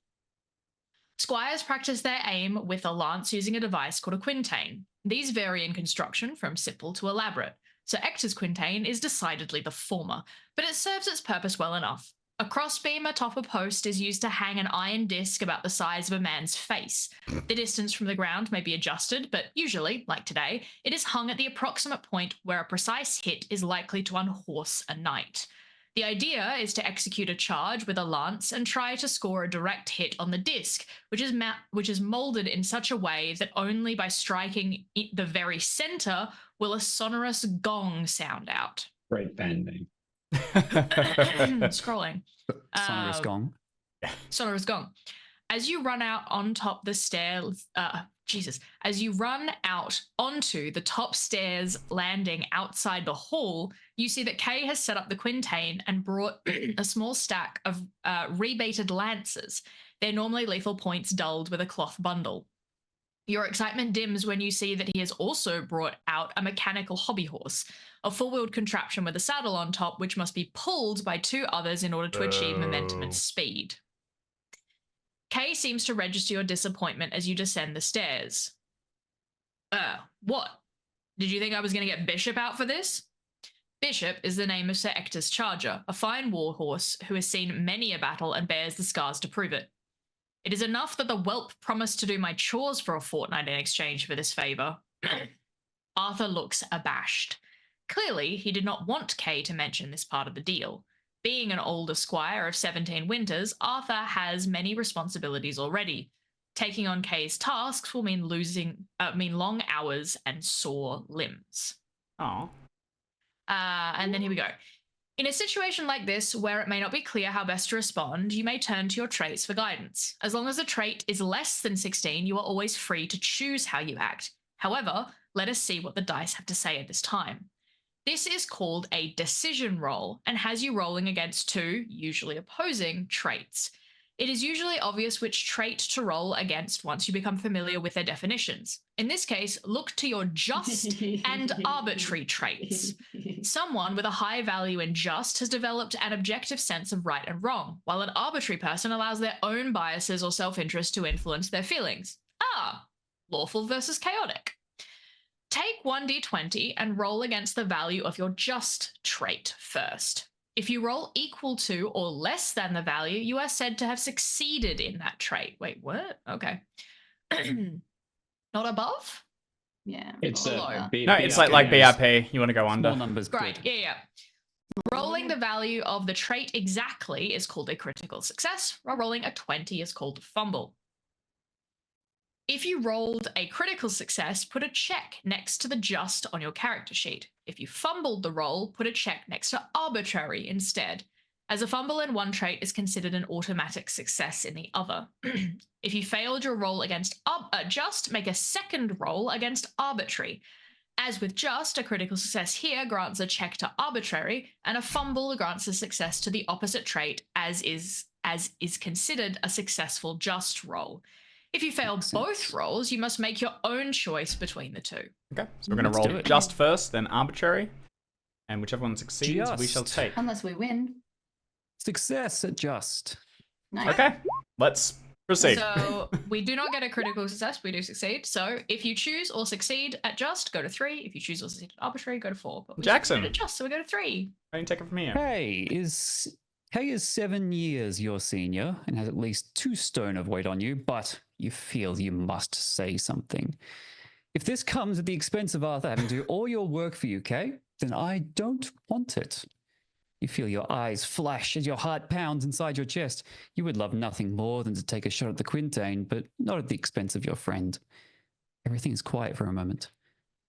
Squires practice their aim with a lance using a device called a quintain. These vary in construction from simple to elaborate. Sir Ector's quintain is decidedly the former, but it serves its purpose well enough. A crossbeam atop a post is used to hang an iron disc about the size of a man's face. The distance from the ground may be adjusted, but usually, like today, it is hung at the approximate point where a precise hit is likely to unhorse a knight. The idea is to execute a charge with a lance and try to score a direct hit on the disc, which is molded in such a way that only by striking the very center will a sonorous gong sound out. Great band name. Scrolling. Sonorous gong. Sonorous gong. As you run out on top the stairs, as you run out onto the top stairs landing outside the hall, you see that Kay has set up the quintain and brought a small stack of rebated lances. They're normally lethal points dulled with a cloth bundle. Your excitement dims when you see that he has also brought out a mechanical hobby horse, a four-wheeled contraption with a saddle on top, which must be pulled by 2 others in order to achieve momentum and speed. Kay seems to register your disappointment as you descend the stairs. What? Did you think I was going to get Bishop out for this? Bishop is the name of Sir Ector's charger, a fine war horse who has seen many a battle and bears the scars to prove it. It is enough that the whelp promised to do my chores for a fortnight in exchange for this favour. Arthur looks abashed. Clearly, he did not want Kay to mention this part of the deal. Being an older squire of 17 winters, Arthur has many responsibilities already. Taking on Kay's tasks will mean mean long hours and sore limbs. Oh. And then here we go. In a situation like this, where it may not be clear how best to respond, you may turn to your traits for guidance. As long as the trait is less than 16, you are always free to choose how you act. However, let us see what the dice have to say at this time. This is called a decision roll and has you rolling against two, usually opposing, traits. It is usually obvious which trait to roll against once you become familiar with their definitions. In this case, look to your just and arbitrary traits. Someone with a high value in just has developed an objective sense of right and wrong, while an arbitrary person allows their own biases or self-interest to influence their feelings. Lawful versus chaotic. Take 1d20 and roll against the value of your just trait first. If you roll equal to or less than the value, you are said to have succeeded in that trait. Wait, what? Okay. Not above? Yeah. It's below. No, it's like BIP. You want to go under. Small numbers. Right, Good. yeah. Rolling the value of the trait exactly is called a critical success, while rolling a 20 is called a fumble. If you rolled a critical success, put a check next to the just on your character sheet. If you fumbled the roll, put a check next to arbitrary instead, as a fumble in one trait is considered an automatic success in the other. If you failed your roll against just, make a second roll against arbitrary. As with just, a critical success here grants a check to arbitrary, and a fumble grants a success to the opposite trait, as is considered a successful just roll. If you fail both rolls, you must make your own choice between the two. Okay, so we're going to roll just first, then arbitrary, and whichever one succeeds, we shall take. Unless we win. Success at just. Nice. Okay, let's proceed. So we do not get a critical success, we do succeed. So if you choose or succeed at just, go to 3. If you choose or succeed at arbitrary, go to 4. But we Jackson. at just, so we go to 3. I can take it from here. Hey is 7 years your senior and has at least 2 stone of weight on you, but you feel you must say something. If this comes at the expense of Arthur having to do all your work for you, Kay, then I don't want it. You feel your eyes flash as your heart pounds inside your chest. You would love nothing more than to take a shot at the Quintain, but not at the expense of your friend. Everything is quiet for a moment.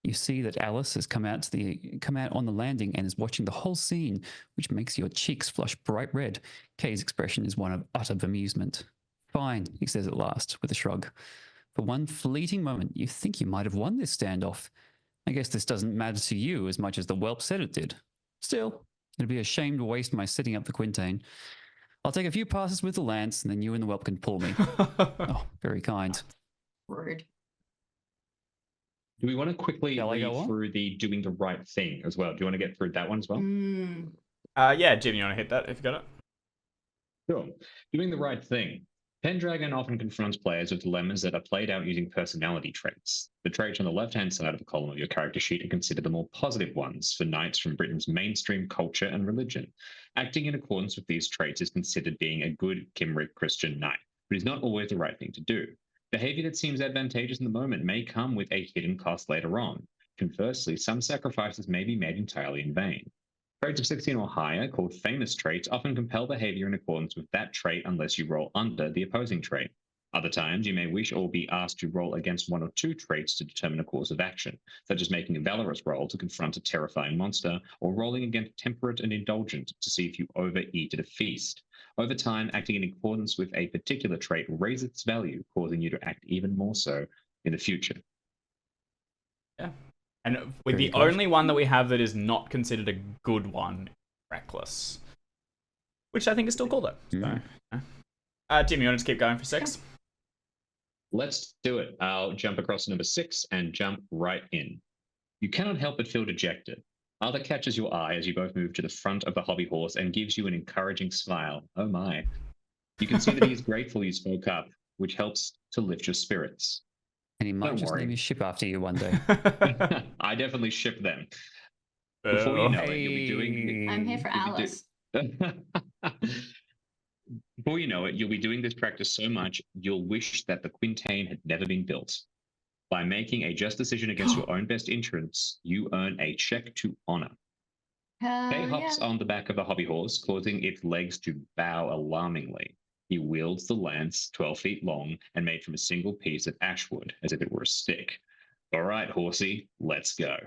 You see that Alice has come out on the landing and is watching the whole scene, which makes your cheeks flush bright red. Kay's expression is one of utter bemusement. Fine, he says at last, with a shrug. For one fleeting moment, you think you might have won this standoff. I guess this doesn't matter to you as much as the whelp said it did. Still, it'd be a shame to waste my setting up the Quintain. I'll take a few passes with the lance, and then you and the whelp can pull me. Oh, very kind. Word. Do we want to quickly Shall I read go on? through the doing the right thing as well? Do you want to get through that one as well? Yeah, Jim, you want to hit that if you got it? Sure. Doing the right thing. Pendragon often confronts players with dilemmas that are played out using personality traits. The traits on the left-hand side of the column of your character sheet are considered the more positive ones for knights from Britain's mainstream culture and religion. Acting in accordance with these traits is considered being a good Cymric Christian knight, but is not always the right thing to do. Behavior that seems advantageous in the moment may come with a hidden cost later on. Conversely, some sacrifices may be made entirely in vain. Traits of 16 or higher, called famous traits, often compel behavior in accordance with that trait unless you roll under the opposing trait. Other times, you may wish or be asked to roll against 1 or 2 traits to determine a course of action, such as making a valorous roll to confront a terrifying monster, or rolling against temperate and indulgent to see if you overeat at a feast. Over time, acting in accordance with a particular trait raises its value, causing you to act even more so in the future. Yeah. And with Very the good. only one that we have that is not considered a good one, reckless. Which I think is still cool though. So, Tim, you want to keep going for 6? Let's do it. I'll jump across to number 6 and jump right in. You cannot help but feel dejected. Arthur catches your eye as you both move to the front of the hobby horse and gives you an encouraging smile. Oh my. You can see that he is grateful you spoke up, which helps to lift your spirits. And he might Don't just worry. name his ship after you one day. I definitely ship them. Before you know it, you'll be doing... I'm here for you'll be Alice. Before you know it, you'll be doing this practice so much, you'll wish that the Quintain had never been built. By making a just decision against your own best interests, you earn a check to honor. Kay hops on the back of the hobby horse, causing its legs to bow alarmingly. He wields the lance, 12 feet long and made from a single piece of ashwood, as if it were a stick. All right, horsey, let's go.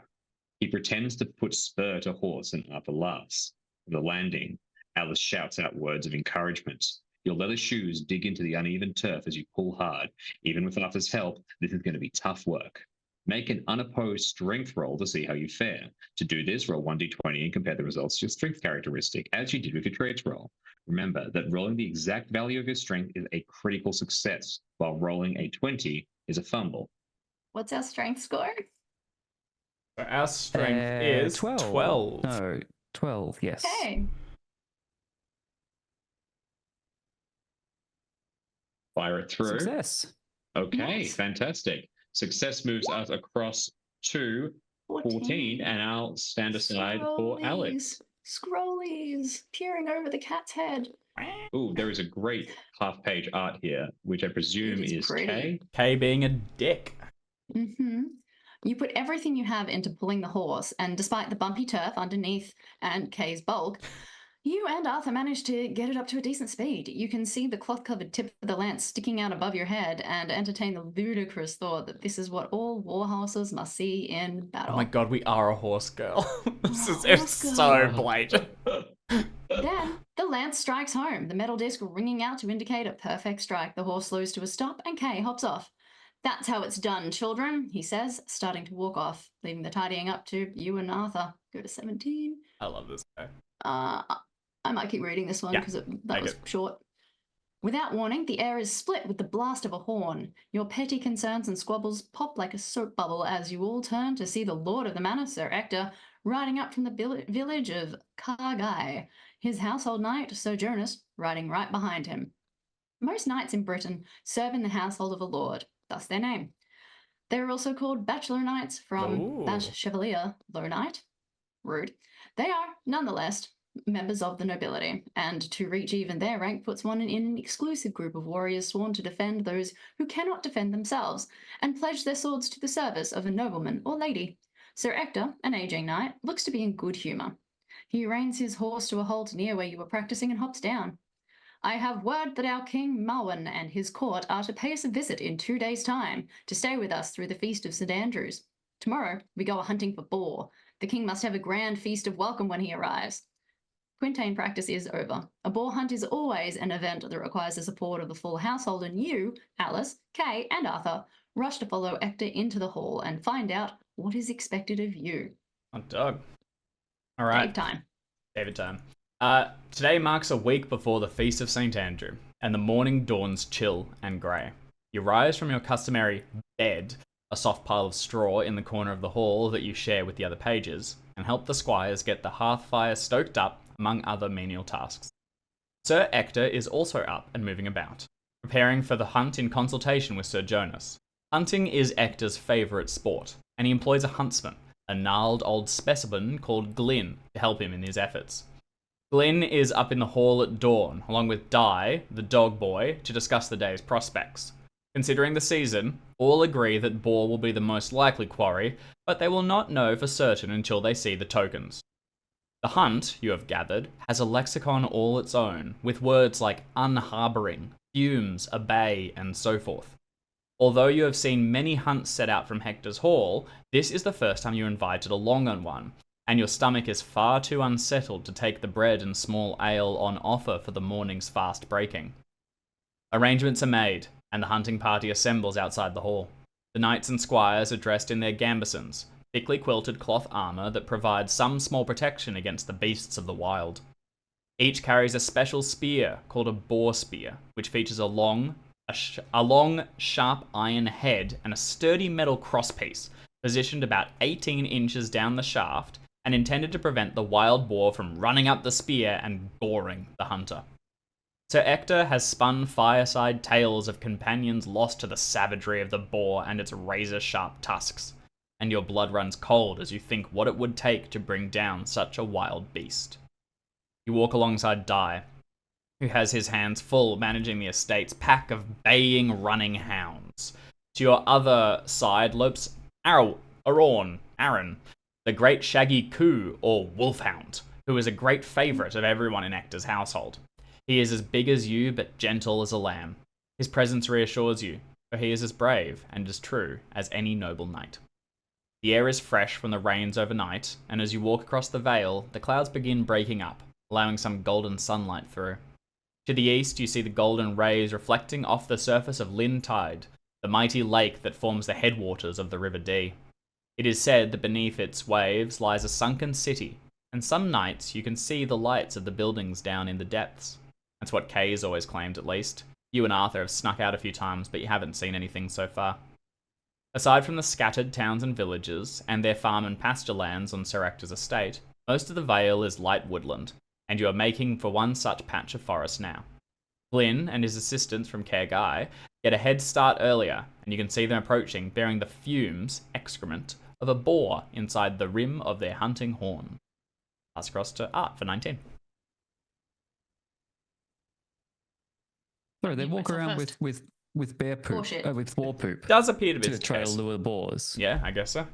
He pretends to put spur to horse, and Arthur laughs. At the landing, Alice shouts out words of encouragement. Your leather shoes dig into the uneven turf as you pull hard. Even with Arthur's help, this is going to be tough work. Make an unopposed strength roll to see how you fare. To do this, roll 1d20 and compare the results to your strength characteristic, as you did with your traits roll. Remember that rolling the exact value of your strength is a critical success, while rolling a 20 is a fumble. What's our strength score? So our strength is 12. No, 12, yes. Okay. Fire it through. Success. Okay, Nice. Fantastic. Success moves us across to 14, and I'll stand aside for Alex. Scrollies peering over the cat's head. Ooh, there is a great half-page art here, which I presume It is is pretty. K. K being a dick. Mm-hmm. You put everything you have into pulling the horse, and despite the bumpy turf underneath and K's bulk, you and Arthur managed to get it up to a decent speed. You can see the cloth-covered tip of the lance sticking out above your head and entertain the ludicrous thought that this is what all war horses must see in battle. Oh my god, we are a horse girl. This is Horse it's girl. so blatant. Then the lance strikes home, the metal disc ringing out to indicate a perfect strike. The horse slows to a stop, and Kay hops off. That's how it's done, children, he says, starting to walk off, leaving the tidying up to you and Arthur. Go to 17. I love this guy. I might keep reading this one Yeah, because that take was it. short. Without warning, the air is split with the blast of a horn. Your petty concerns and squabbles pop like a soap bubble as you all turn to see the lord of the manor, Sir Ector, riding up from the village of Cargai, his household knight, Sojournus, riding right behind him. Most knights in Britain serve in the household of a lord, thus their name. They are also called bachelor knights from Ooh. bash chevalier, low knight. Rude. They are, nonetheless, members of the nobility, and to reach even their rank puts one in an exclusive group of warriors sworn to defend those who cannot defend themselves, and pledge their swords to the service of a nobleman or lady. Sir Ector, an aging knight, looks to be in good humour. He reins his horse to a halt near where you were practicing and hops down. I have word that our King Malwyn and his court are to pay us a visit in 2 days' time, to stay with us through the feast of St. Andrews. Tomorrow we go a-hunting for boar. The king must have a grand feast of welcome when he arrives. Quintain practice is over. A boar hunt is always an event that requires the support of the full household, and you, Alice, Kay, and Arthur rush to follow Ector into the hall and find out what is expected of you. Hot dog. All right. Dave time. David time. Today marks a week before the Feast of St. Andrew, and the morning dawns chill and grey. You rise from your customary bed, a soft pile of straw in the corner of the hall that you share with the other pages, and help the squires get the hearth fire stoked up, among other menial tasks. Sir Ector is also up and moving about, preparing for the hunt in consultation with Sir Jonas. Hunting is Ector's favourite sport, and he employs a huntsman, a gnarled old specimen called Glyn, to help him in his efforts. Glyn is up in the hall at dawn, along with Di, the dog boy, to discuss the day's prospects. Considering the season, all agree that boar will be the most likely quarry, but they will not know for certain until they see the tokens. The hunt, you have gathered, has a lexicon all its own, with words like unharbouring, fumes, a bay, and so forth. Although you have seen many hunts set out from Hector's Hall, this is the first time you're invited along on one, and your stomach is far too unsettled to take the bread and small ale on offer for the morning's fast breaking. Arrangements are made, and the hunting party assembles outside the hall. The knights and squires are dressed in their gambesons, thickly quilted cloth armour that provides some small protection against the beasts of the wild. Each carries a special spear called a boar spear, which features a long, sharp iron head and a sturdy metal crosspiece, positioned about 18 inches down the shaft and intended to prevent the wild boar from running up the spear and goring the hunter. Sir Ector has spun fireside tales of companions lost to the savagery of the boar and its razor-sharp tusks, and your blood runs cold as you think what it would take to bring down such a wild beast. You walk alongside Di, who has his hands full managing the estate's pack of baying, running hounds. To your other side lopes Aaron, the great shaggy coo or wolfhound, who is a great favourite of everyone in Ector's household. He is as big as you, but gentle as a lamb. His presence reassures you, for he is as brave and as true as any noble knight. The air is fresh from the rains overnight, and as you walk across the vale, the clouds begin breaking up, allowing some golden sunlight through. To the east, you see the golden rays reflecting off the surface of Lynn Tide, the mighty lake that forms the headwaters of the River Dee. It is said that beneath its waves lies a sunken city, and some nights you can see the lights of the buildings down in the depths. That's what Kay's always claimed, at least. You and Arthur have snuck out a few times, but you haven't seen anything so far. Aside from the scattered towns and villages, and their farm and pasture lands on Sir Ector's estate, most of the Vale is light woodland, and you are making for one such patch of forest now. Glyn and his assistants from Care Guy get a head start earlier, and you can see them approaching bearing the fumes, excrement, of a boar inside the rim of their hunting horn. Pass across to Art for 19. Sorry, they You walk myself around first. with bear poop, Bullshit. with boar poop Does appear to be to the try to case. lure boars. Yeah, I guess so.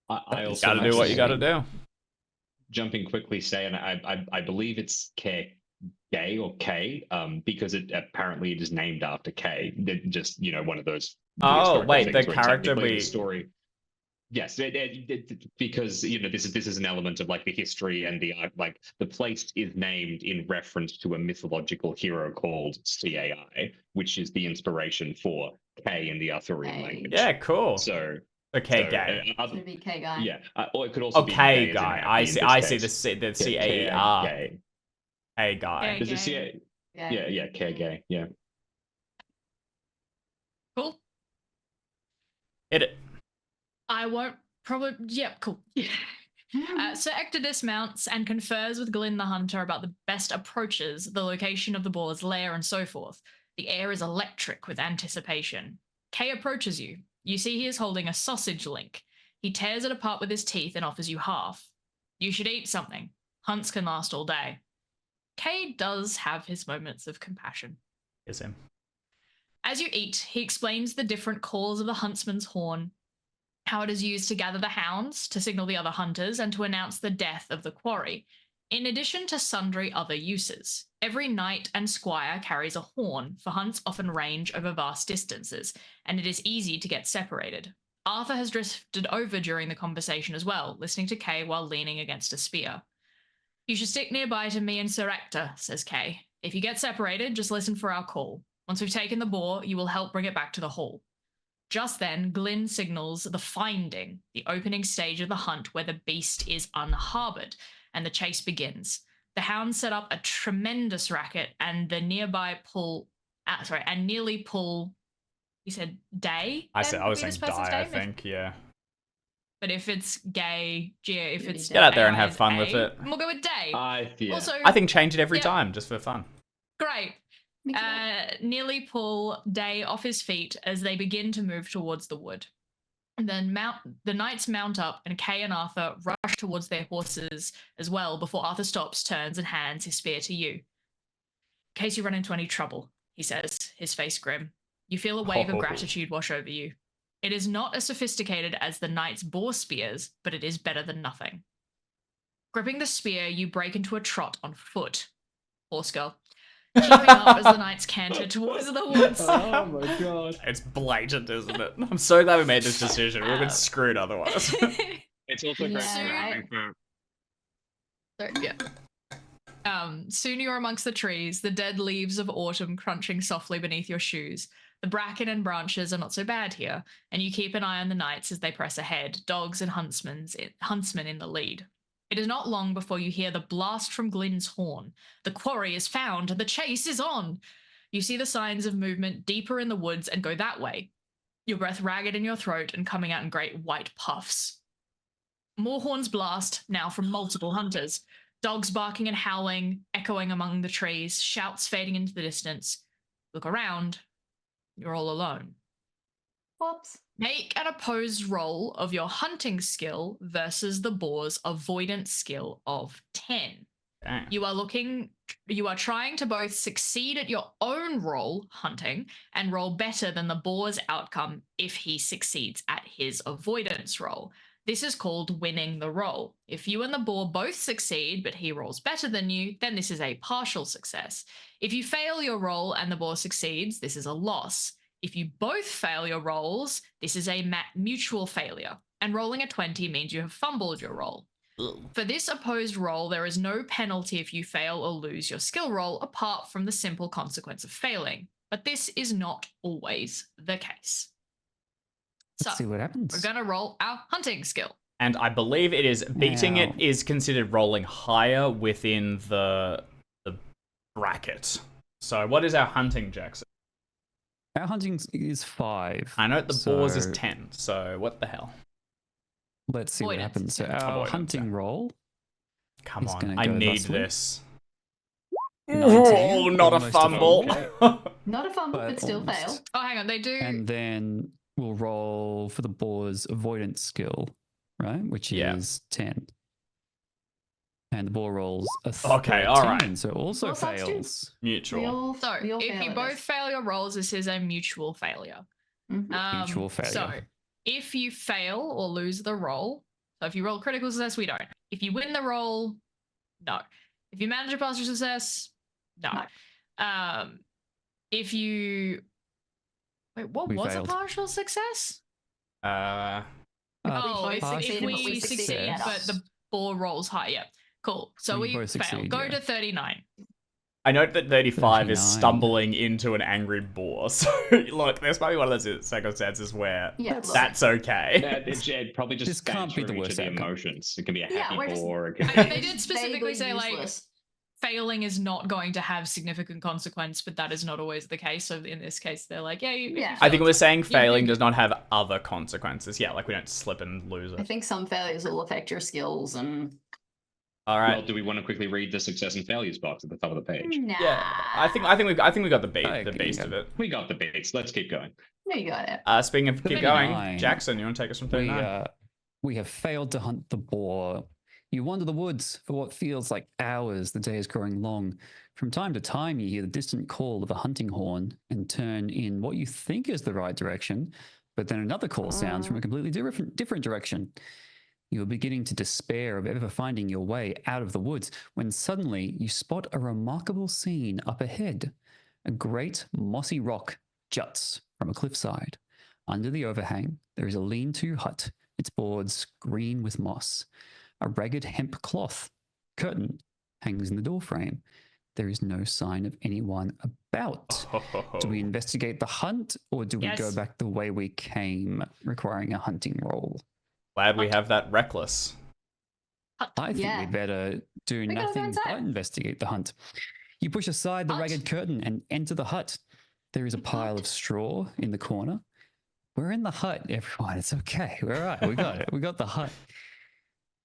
I also Gotta do what you gotta do. Jumping quickly, say, and I believe it's K or K, because it apparently it is named after K. Just one of those. Oh, historical wait, things the where character technically we- the story. Yes, because this is an element of like the history and the the place is named in reference to a mythological hero called Cai, which is the inspiration for K in the Arthurian Hey. language. Yeah, cool. So Okay, so, gay. It's gonna be K guy. yeah, or it could also be Okay, gay as in guy. happy I in see. this I see case. the K- CAER. gay. Hey, guy. Okay. There's a Gay. CA. Yeah, K gay. Yeah. Cool. Hit it. I won't probably. Yep, cool. Sir Ector dismounts and confers with Glyn the Hunter about the best approaches, the location of the boar's lair, and so forth. The air is electric with anticipation. Kay approaches you. You see he is holding a sausage link. He tears it apart with his teeth and offers you half. You should eat something. Hunts can last all day. Kay does have his moments of compassion. Here's him. As you eat, he explains the different calls of the huntsman's horn, how it is used to gather the hounds, to signal the other hunters, and to announce the death of the quarry, in addition to sundry other uses. Every knight and squire carries a horn, for hunts often range over vast distances, and it is easy to get separated. Arthur has drifted over during the conversation as well, listening to Kay while leaning against a spear. You should stick nearby to me and Sir Ector, says Kay. If you get separated, just listen for our call. Once we've taken the boar, you will help bring it back to the hall. Just then, Glyn signals the finding, the opening stage of the hunt where the beast is unharbored, and the chase begins. The hounds set up a tremendous racket, and the nearby nearly pull. You said day? I then was would be saying this person's die, I name? think, yeah. But if it's gay, if it's Get out there and AI have is fun A, with it. We'll go with day. Yeah. Also, I think change it every Yeah. time, just for fun. great. Mix it up. Nearly pull Day off his feet as they begin to move towards the wood. And then the knights mount up, and Kay and Arthur rush towards their horses as well before Arthur stops, turns, and hands his spear to you. In case you run into any trouble, he says, his face grim. You feel a wave of gratitude wash over you. It is not as sophisticated as the knights' boar spears, but it is better than nothing. Gripping the spear, you break into a trot on foot. Horse girl. Keeping up as the knights canter towards the woods. Oh my god. It's blatant, isn't it? I'm so glad we made this decision. We've been screwed otherwise. It's also great Yeah, for Sorry, yeah. Soon you're amongst the trees, the dead leaves of autumn crunching softly beneath your shoes. The bracken and branches are not so bad here, and you keep an eye on the knights as they press ahead, dogs and huntsmen in the lead. It is not long before you hear the blast from Glyn's horn. The quarry is found, the chase is on. You see the signs of movement deeper in the woods and go that way, your breath ragged in your throat and coming out in great white puffs. More horns blast, now from multiple hunters. Dogs barking and howling, echoing among the trees, shouts fading into the distance. Look around. You're all alone. Whoops. Make an opposed roll of your hunting skill versus the boar's avoidance skill of 10. Damn. You are trying to both succeed at your own roll hunting and roll better than the boar's outcome if he succeeds at his avoidance roll. This is called winning the roll. If you and the boar both succeed, but he rolls better than you, then this is a partial success. If you fail your roll and the boar succeeds, this is a loss. If you both fail your rolls, this is a mutual failure. And rolling a 20 means you have fumbled your roll. For this opposed roll, there is no penalty if you fail or lose your skill roll, apart from the simple consequence of failing. But this is not always the case. Let's see what happens. We're going to roll our hunting skill. And I believe it is beating it is considered rolling higher within the bracket. So what is our hunting, Jackson? Our hunting is 5. I know the boars is 10, so what the hell? Let's see what happens. So our Avoidance, hunting roll. Come is on, gonna I go need thusly. this. 19, Oh, not a almost fumble. Not a fumble, but still almost. fail. Oh, hang on, they do. And then we'll roll for the boar's avoidance skill, right? Which is 10. And the boar rolls a 13, Okay, all right. so also Well, that's two. fails. Mutual. So we all if fail you at both this. fail your rolls, this is a mutual failure. Mhm. Mutual failure. So if you fail or lose the roll, so if you roll critical success, we don't. If you win the roll, no. If you manage a partial success, no. If you what We was failed. a partial success? Uh, If succeeded, but we we succeed, succeeded. but the ball rolls high. Yeah, cool. So We we both fail. succeed, Go yeah. to 39. I note that 35 is 39. stumbling into an angry boar. So, look, this might be one of those circumstances where Yeah, look. that's okay. It probably just This can't be the each of worst the outcome. emotions. It can be a Yeah, happy we're just- boar. It can I be... mean, they did specifically Vaguely say like useless. failing is not going to have significant consequence, but that is not always the case. So in this case, they're like, yeah, if you Yeah. I think we're saying Yeah, failing you- does not have other consequences. Yeah, like we don't slip and lose I it. think some failures will affect your skills and All right. Well, do we want to quickly read the success and failures box at the top of the page? nah. Yeah, I think we got the beast yeah. of it. We got the beats. Let's keep going. No, you got it. Speaking of keep going, 39. Jackson, you want to take us from 39? We have failed to hunt the boar. You wander the woods for what feels like hours. The day is growing long. From time to time, you hear the distant call of a hunting horn and turn in what you think is the right direction, but then another call sounds from a completely different direction. You are beginning to despair of ever finding your way out of the woods when suddenly you spot a remarkable scene up ahead. A great mossy rock juts from a cliffside. Under the overhang, there is a lean-to hut, its boards green with moss. A ragged hemp cloth curtain hangs in the doorframe. There is no sign of anyone about. Do we investigate the hunt or do we Yes. go back the way we came, requiring a hunting roll? Glad we have that reckless. I think Yeah. we better do We gotta go nothing inside. but investigate the hunt. You push aside the Hut? ragged curtain and enter the hut. There is a pile of straw in the corner. We're in the hut, everyone. It's okay. We're all right. We got it. We got the hut.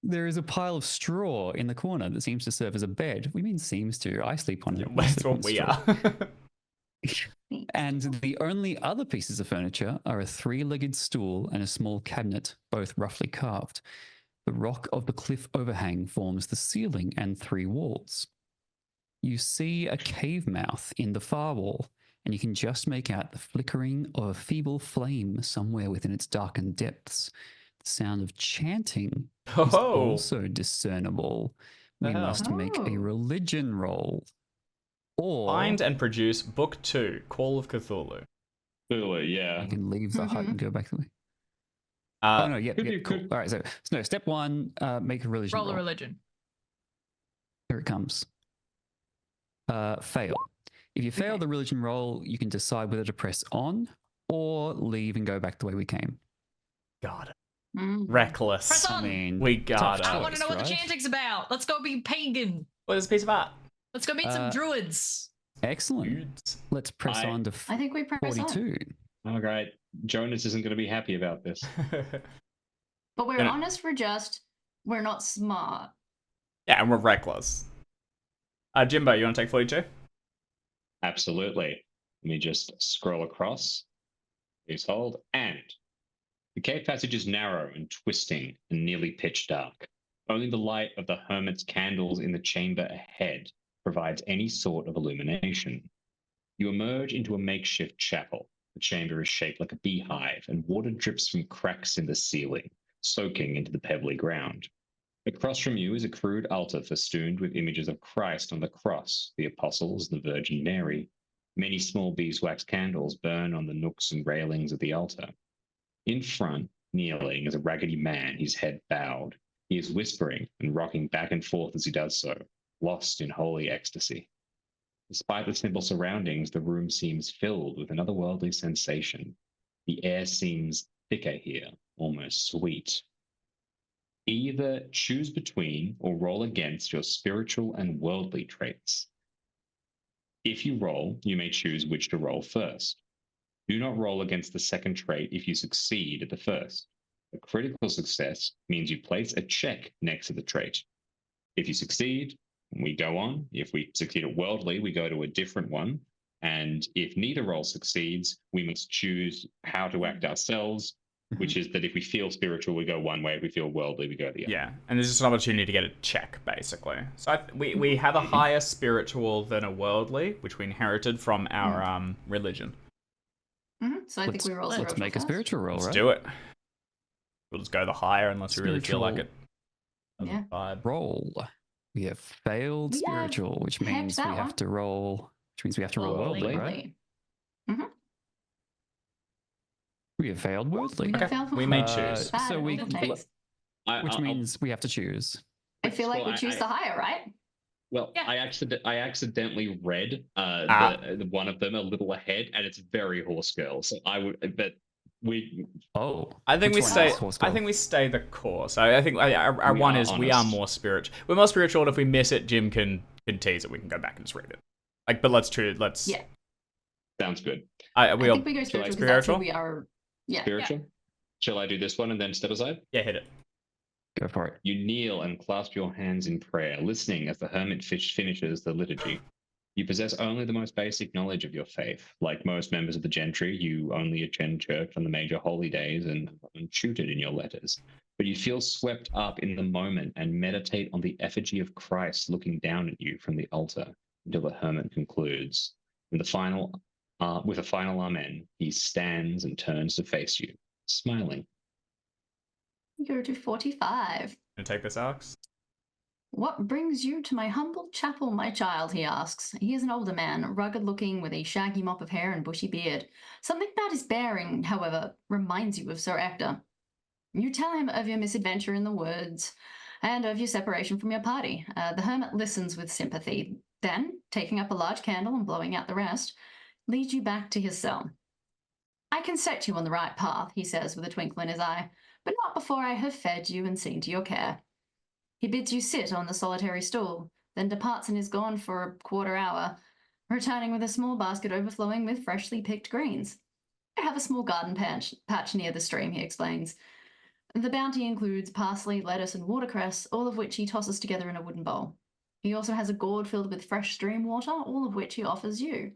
There is a pile of straw in the corner that seems to serve as a bed. We mean seems to. I sleep on it. I That's sleep on what we straw. are. And the only other pieces of furniture are a three-legged stool and a small cabinet, both roughly carved. The rock of the cliff overhang forms the ceiling and 3 walls. You see a cave mouth in the far wall, and you can just make out the flickering of a feeble flame somewhere within its darkened depths. The sound of chanting is Oh, also discernible. We hell? must make a Oh. religion roll. Or find and produce book 2, Call of Cthulhu. Cthulhu, yeah. you can leave the hut and go back the way. Oh Uh, no, yep, could yep, you- cool. could- All right, so no, step 1, make a religion Roll roll. a religion. Here it comes. Fail. If you fail Okay. the religion roll, you can decide whether to press on or leave and go back the way we came. God, Mm. reckless. Press I on. mean, We tough got it. I want to choice, know what right? the chanting's about. Let's go be pagan. What is a piece of art? Let's go meet some Uh, druids. Excellent. Dudes. Let's press I- on to I think we press on. 42. Oh, great. Jonas isn't going to be happy about this. But we're Yeah. honest, we're not smart. Yeah, and we're reckless. Jimbo, you want to take 42? Absolutely. Let me just scroll across. Please hold. And the cave passage is narrow and twisting and nearly pitch dark. Only the light of the hermit's candles in the chamber ahead provides any sort of illumination. You emerge into a makeshift chapel. The chamber is shaped like a beehive, and water drips from cracks in the ceiling. soaking into the pebbly ground. Across from you is a crude altar festooned with images of Christ on the cross, the apostles, the Virgin Mary. Many small beeswax candles burn on the nooks and railings of the altar. In front, kneeling, is a raggedy man, his head bowed. He is whispering and rocking back and forth as he does so, lost in holy ecstasy. Despite the simple surroundings, the room seems filled with an otherworldly sensation. The air seems thicker here, almost sweet. Either choose between or roll against your spiritual and worldly traits. If you roll, you may choose which to roll first. Do not roll against the second trait if you succeed at the first. A critical success means you place a check next to the trait. If you succeed, we go on. If we succeed at worldly, we go to a different one. And if neither roll succeeds, we must choose how to act ourselves, which is that if we feel spiritual, we go one way. If we feel worldly, we go the other. Yeah, and there's just an opportunity to get a check, basically. So we have a higher spiritual than a worldly, which we inherited from our religion. So I think we roll. Let's make a spiritual roll, Let's right? do it. We'll just go the higher unless we really feel like it. Yeah. Vibe. Roll. We have failed We have spiritual, which pegged means we that have one. to roll. Which means we have to roll worldly, right? We have failed worldly. Okay, we may choose. So we, Which means we have to choose. I feel like we choose the higher, right? Well, Yeah. I accidentally read the one of them a little ahead, and it's very horse girl. So I would, but we. Oh, I think we which one stay. is horse I girl? think we stay the course. I think our We one are is we are honest. more spiritual. We're more spiritual, and if we miss it, Jim can tease it. We can go back and just read it. Like, but let's choose. Let's. Yeah. Sounds good. I think we go spiritual because that's who spiritual? we are. Yeah. Spiritual. Shall I do this one and then step aside? Yeah, hit it. Go for it. You kneel and clasp your hands in prayer, listening as the hermit finishes the liturgy. You possess only the most basic knowledge of your faith. Like most members of the gentry, you only attend church on the major holy days and tutored in your letters. But you feel swept up in the moment and meditate on the effigy of Christ looking down at you from the altar until the hermit concludes. With a final amen, he stands and turns to face you, smiling. You go to 45. Gonna take this, Alex? What brings you to my humble chapel, my child? He asks. He is an older man, rugged looking, with a shaggy mop of hair and bushy beard. Something about his bearing, however, reminds you of Sir Ector. You tell him of your misadventure in the woods and of your separation from your party. The hermit listens with sympathy, then, taking up a large candle and blowing out the rest, leads you back to his cell. I can set you on the right path, he says with a twinkle in his eye, but not before I have fed you and seen to your care. He bids you sit on the solitary stool, then departs and is gone for a quarter hour, returning with a small basket overflowing with freshly picked greens. I have a small garden patch near the stream, he explains. The bounty includes parsley, lettuce, and watercress, all of which he tosses together in a wooden bowl. He also has a gourd filled with fresh stream water, all of which he offers you.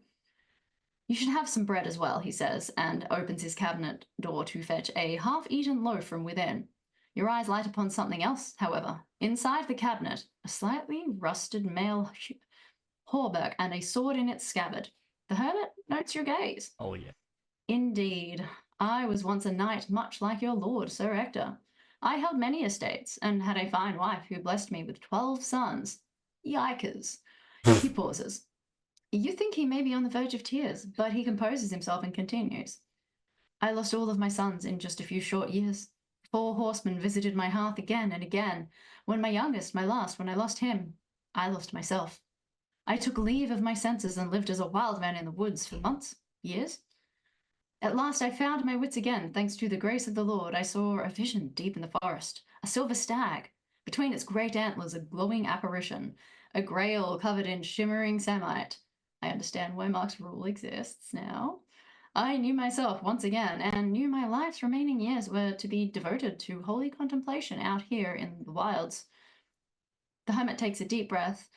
You should have some bread as well, he says, and opens his cabinet door to fetch a half-eaten loaf from within. Your eyes light upon something else, however. Inside the cabinet, a slightly rusted mail hauberk and a sword in its scabbard. The hermit notes your gaze. Oh, yeah. Indeed, I was once a knight much like your lord, Sir Ector. I held many estates, and had a fine wife who blessed me with 12 sons. Yikers. He pauses. You think he may be on the verge of tears, but he composes himself and continues. I lost all of my sons in just a few short years. 4 horsemen visited my hearth again and again. When my youngest, my last, when I lost him, I lost myself. I took leave of my senses and lived as a wild man in the woods for months, years. At last I found my wits again, thanks to the grace of the Lord. I saw a vision deep in the forest, a silver stag, between its great antlers a glowing apparition, a grail covered in shimmering samite. I understand why Mark's rule exists now. I knew myself once again, and knew my life's remaining years were to be devoted to holy contemplation out here in the wilds. The hermit takes a deep breath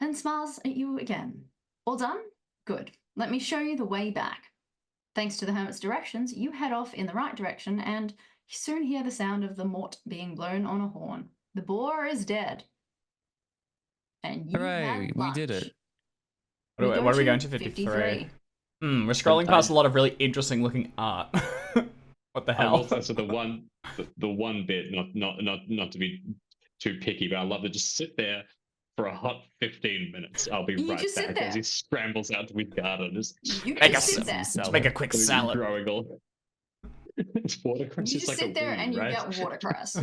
and smiles at you again. All done? Good. Let me show you the way back. Thanks to the hermit's directions, you head off in the right direction, and you soon hear the sound of the mort being blown on a horn. The boar is dead. And you Hooray, had we lunch. did it. What are we going to? 53. We're scrolling past a lot of really interesting looking art. What the I will hell? say, so the one bit, not to be too picky, but I love to just sit there for a hot 15 minutes. I'll be You right just sit back as he there. scrambles out to his garden. Just You Make just a sit there. Let's make a quick salad. growing all. It's watercress. You It's just like sit a there weed, and you right? get watercress.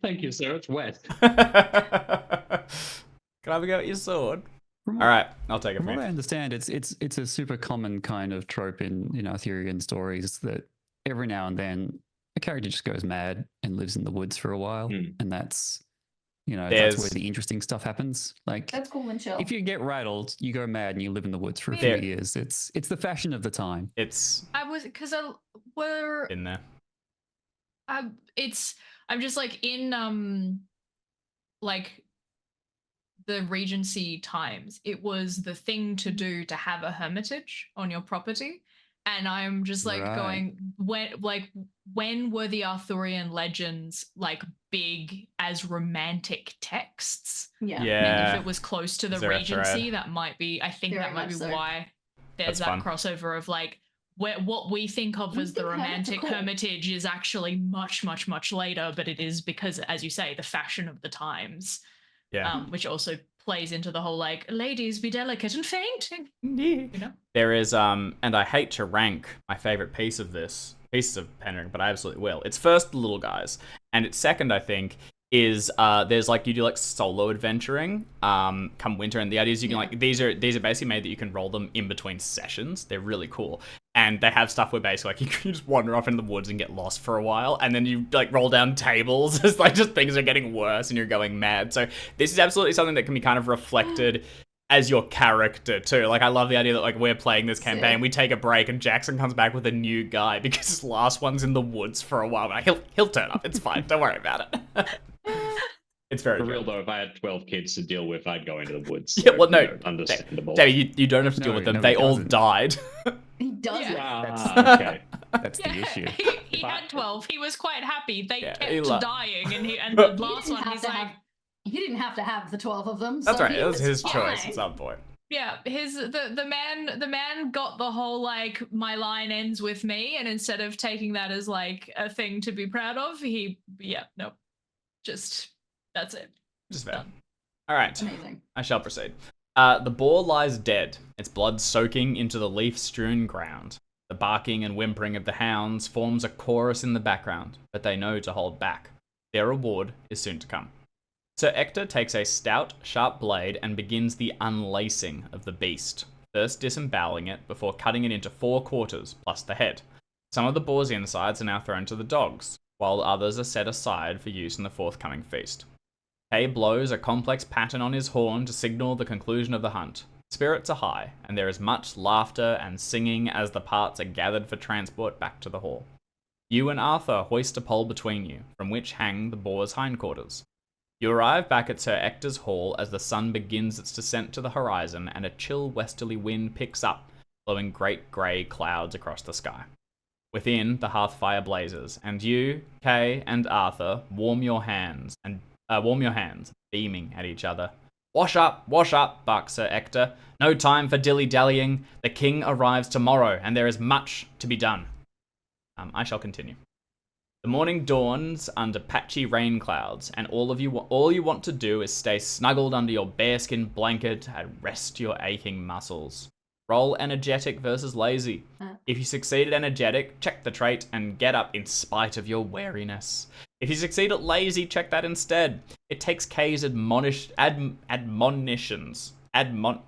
Thank you, sir. It's wet. Can I have a go at your sword? From All right, I'll take it From from what I you. understand, it's a super common kind of trope in Arthurian stories that every now and then a character just goes mad and lives in the woods for a while, and that's that's where the interesting stuff happens. Like That's cool and chill. if you get rattled, you go mad and you live in the woods for a few There- years. It's the fashion of the time. It's I was because we're in there. I'm just like in like the Regency times, it was the thing to do to have a hermitage on your property. And I'm just like Right. going, when were the Arthurian legends like big as romantic texts? Yeah. And Yeah. if it was close to the Is there a Regency, thread? that might be, I think Very that might be much so. why there's That's that fun. crossover of like what we think of We as the think hermits are romantic cool. hermitage is actually much, much, much later, but it is because, as you say, the fashion of the times, Yeah. which also plays into the whole like, ladies be delicate and fainting, you know? There is and I hate to rank my favorite pieces of Pendragon, but I absolutely will. It's first the little guys, and it's second, I think, is there's like you do like solo adventuring come winter, and the idea is you can like these are basically made that you can roll them in between sessions. They're really cool, and they have stuff where basically like you can just wander off in the woods and get lost for a while, and then you like roll down tables as like just things are getting worse and you're going mad. So this is absolutely something that can be kind of reflected as your character too. Like I love the idea that like we're playing this campaign, Sick. we take a break, and Jackson comes back with a new guy because his last one's in the woods for a while. Like, he'll turn up. It's fine. Don't worry about it. It's very For good. real though, if I had 12 kids to deal with, I'd go into the woods. Yeah, well, no, understandable. David, you don't have to deal No, with them. no, they he all doesn't. died. He does Yeah. it. Ah, okay. That's the Yeah, issue. he had 12. He was quite happy. They Yeah, kept he dying, and the He last didn't one, have he's to like, have. He didn't have to have the 12 of them. That's so right. he It was his fine. choice at some point. yeah, the man got the whole like my line ends with me, and instead of taking that as like a thing to be proud of, just that's it. Just fair. Done. All right. Amazing. I shall proceed. The boar lies dead, its blood soaking into the leaf-strewn ground. The barking and whimpering of the hounds forms a chorus in the background, but they know to hold back. Their reward is soon to come. Sir Ector takes a stout, sharp blade and begins the unlacing of the beast, first disemboweling it before cutting it into 4 quarters, plus the head. Some of the boar's insides are now thrown to the dogs, while others are set aside for use in the forthcoming feast. Kay blows a complex pattern on his horn to signal the conclusion of the hunt. Spirits are high, and there is much laughter and singing as the parts are gathered for transport back to the hall. You and Arthur hoist a pole between you, from which hang the boar's hindquarters. You arrive back at Sir Ector's hall as the sun begins its descent to the horizon and a chill westerly wind picks up, blowing great grey clouds across the sky. Within, the hearth fire blazes, and you, Kay, and Arthur warm your hands, beaming at each other. Wash up, barks Sir Ector. No time for dilly-dallying. The king arrives tomorrow, and there is much to be done. I shall continue. The morning dawns under patchy rain clouds, and all you want to do is stay snuggled under your bearskin blanket and rest your aching muscles. Roll energetic versus lazy. If you succeed at energetic, check the trait and get up in spite of your wariness. If you succeed at lazy, check that instead. It takes Kay's admonitions. Admonitions. Bad word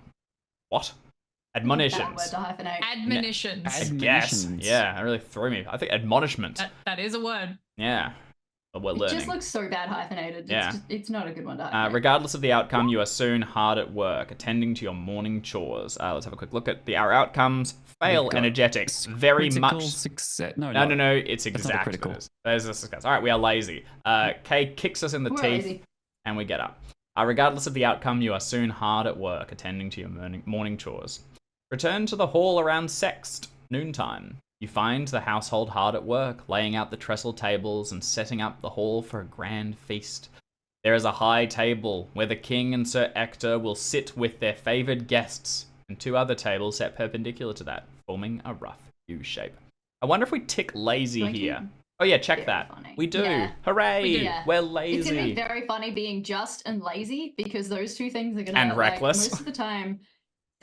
to hyphenate. Admonitions. I guess. Admonitions. Yeah, it really threw me. I think admonishment. That is a word. Yeah. But we're It learning. just looks so bad hyphenated. Yeah. It's not a good one to hyphenate. Regardless of the outcome, you are soon hard at work, attending to your morning chores. Let's have a quick look at our outcomes. Fail We've got energetic. Very Critical much. success. No, No. It's That's not a exact. critical. There's a success. All right, we are lazy. Kay kicks us in the We're teeth, lazy. and we get up. Regardless of the outcome, you are soon hard at work, attending to your morning chores. Return to the hall around sext, noontime. You find the household hard at work, laying out the trestle tables and setting up the hall for a grand feast. There is a high table where the king and Sir Ector will sit with their favoured guests, and 2 other tables set perpendicular to that, forming a rough U shape. I wonder if we tick lazy Don't you- here. Oh yeah, check Very that. funny. We do. Yeah. Hooray! We do. Yeah. We're It's gonna be lazy. very funny being just and lazy because those two things are gonna And reckless. most of the time.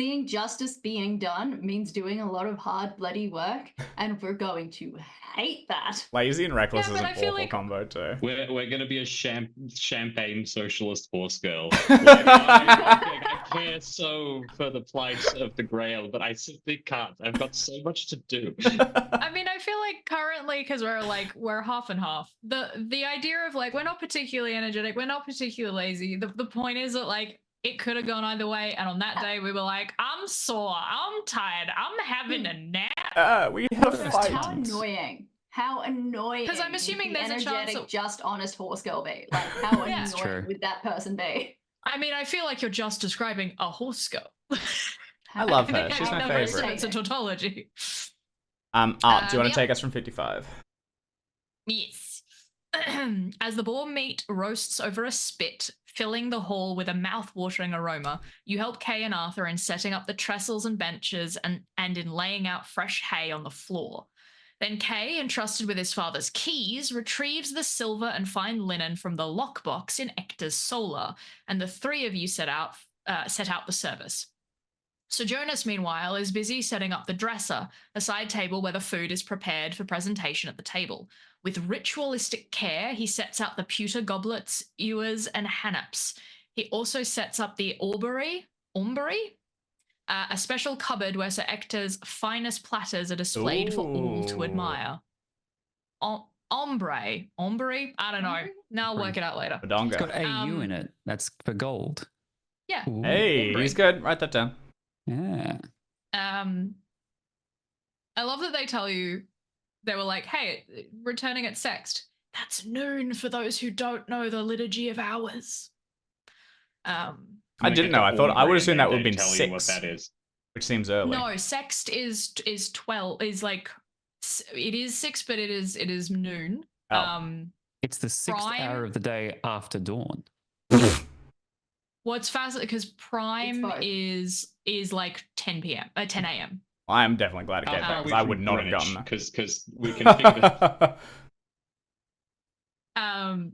Seeing justice being done means doing a lot of hard bloody work, and we're going to hate that. Lazy and reckless Yeah, is but an I feel awful like- combo too. We're gonna be a champagne socialist horse girl. I care so for the plight of the Grail, but I simply can't. I've got so much to do. I mean, I feel like currently, because we're half and half. The idea of like we're not particularly energetic, we're not particularly lazy. The point is that like it could have gone either way, and on that day we were like, I'm sore, I'm tired, I'm having a nap. We had a Just fight. how annoying. How annoying. 'Cause I'm would assuming the there's a chance energetic, that- just honest horse girl be? Like, how Yeah. It's annoying true. would that person be? I mean, I feel like you're just describing a horse girl. I love I her. think She's I my know her favorite. sense of tautology. Art, do you want to Yep. take us from 55? Yes. As the boar meat roasts over a spit, filling the hall with a mouth-watering aroma, you help Kay and Arthur in setting up the trestles and benches and in laying out fresh hay on the floor. Then Kay, entrusted with his father's keys, retrieves the silver and fine linen from the lockbox in Ector's solar, and the three of you set out the service. So Jonas, meanwhile, is busy setting up the dresser, a side table where the food is prepared for presentation at the table. With ritualistic care, he sets out the pewter goblets, ewers, and hannaps. He also sets up the aubery, a special cupboard where Sir Ector's finest platters are displayed for all to Ooh. admire. Ombre? I don't know. Ombre? Now I'll work it out later. It's Badonga. got AU in it. That's for gold. Yeah. Ooh. Hey, Ombre. he's good. Write that down. Yeah. I love that they tell you, they were like, hey, returning at Sext. That's noon for those who don't know the liturgy of hours. I didn't know. I would assume that would have been tell you what 6, that is. which seems early. No, Sext is 12, is like, it is 6, but it is noon. Oh. It's the sixth Prime- hour of the day after dawn. What's fascinating, because Prime both. is like 10 p.m., 10 a.m. I am definitely glad it How came far are back we because I from would not have Greenwich? gotten that. Because we can figure that.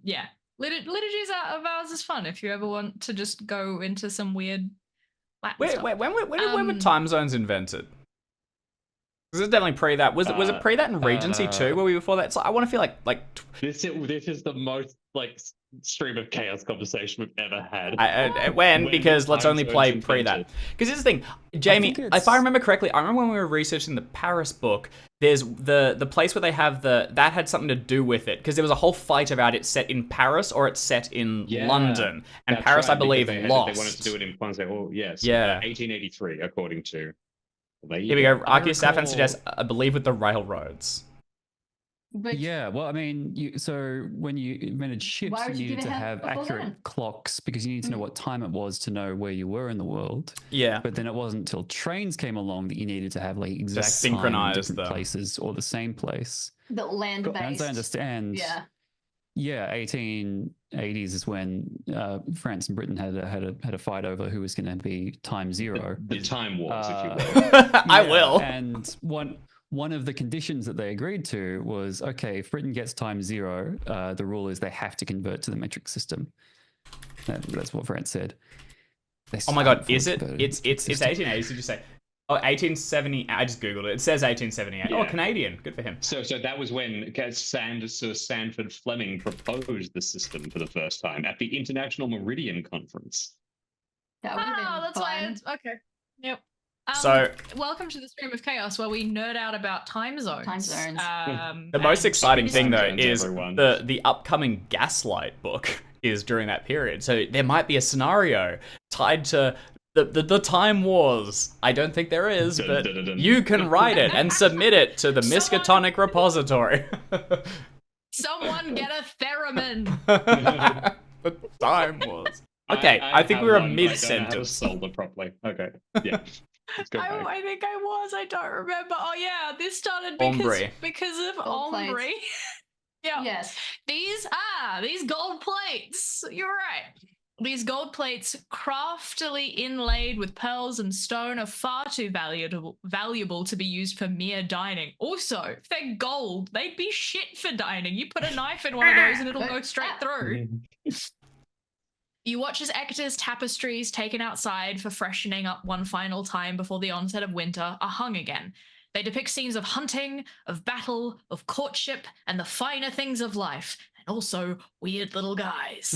Yeah. Liturgies of hours is fun if you ever want to just go into some weird Latin Wait, stuff. when were Um, time zones invented? This is definitely pre that. Was it pre that in Regency too? Were we before that? It's like, I want to feel like This is the most like stream of chaos conversation we've ever had. when because the let's time only zones play invented. pre that. Because here's the thing, Jamie, think if I it's- remember correctly, I remember when we were researching the Paris book. There's the place where they have that had something to do with it because there was a whole fight about it set in Paris or it's set in Yeah, London, and That's Paris right, I believe because lost. They wanted to do it in France. Oh yes, Yeah. 1883 according to. Well, there you Here we go. I Arceus Safan recall- suggests, I believe, with the railroads. But Yeah, well, I mean, so when you invented ships, Why you would you needed give to it head have before accurate then? clocks because you needed to know what time it was to know where you were in the world. Yeah. But then it wasn't until trains came along that you needed to have like exact time in synchronize different them. places or the same place. the land And based. as I understand, Yeah. 1880s is when France and Britain had a fight over who was going to be time zero. The time wars, if you Uh, will. I Yeah, will. And one of the conditions that they agreed to was, okay, if Britain gets time zero, the rule is they have to convert to the metric system. That's what France said. They Oh my still god, is it? converted to It's the system. 1880s, did you say? Oh, 1870. I just googled it. It says 1878. Oh, Yeah. Canadian. Good for him. So that was when Sir Sanford Fleming proposed the system for the first time at the International Meridian Conference. That would have been that's why fun. it's okay. Yep. So- welcome to the Stream of Chaos, where we nerd out about time zones. Time zones. The most and exciting thing, though, Zones, is everyone. the upcoming Gaslight book is during that period. So there might be a scenario tied to the Time Wars. I don't think there is, Dun, but dun, dun, dun. you can write it and submit it to the Miskatonic repository. Someone get a theremin. The Time Wars. Okay, I think we have were one, but I don't know how to mid-sentence. solve it properly. Okay, yeah. Let's go back. I think I was. I don't remember. Oh yeah, this started Ombre. because of Gold plates. Ombre. Yeah. Yes. These gold plates. You're right. These gold plates, craftily inlaid with pearls and stone, are far too valuable to be used for mere dining. Also, if they're gold, they'd be shit for dining. You put a knife in one of those and it'll go straight through. You watch as Ector's tapestries, taken outside for freshening up one final time before the onset of winter, are hung again. They depict scenes of hunting, of battle, of courtship, and the finer things of life, and also weird little guys.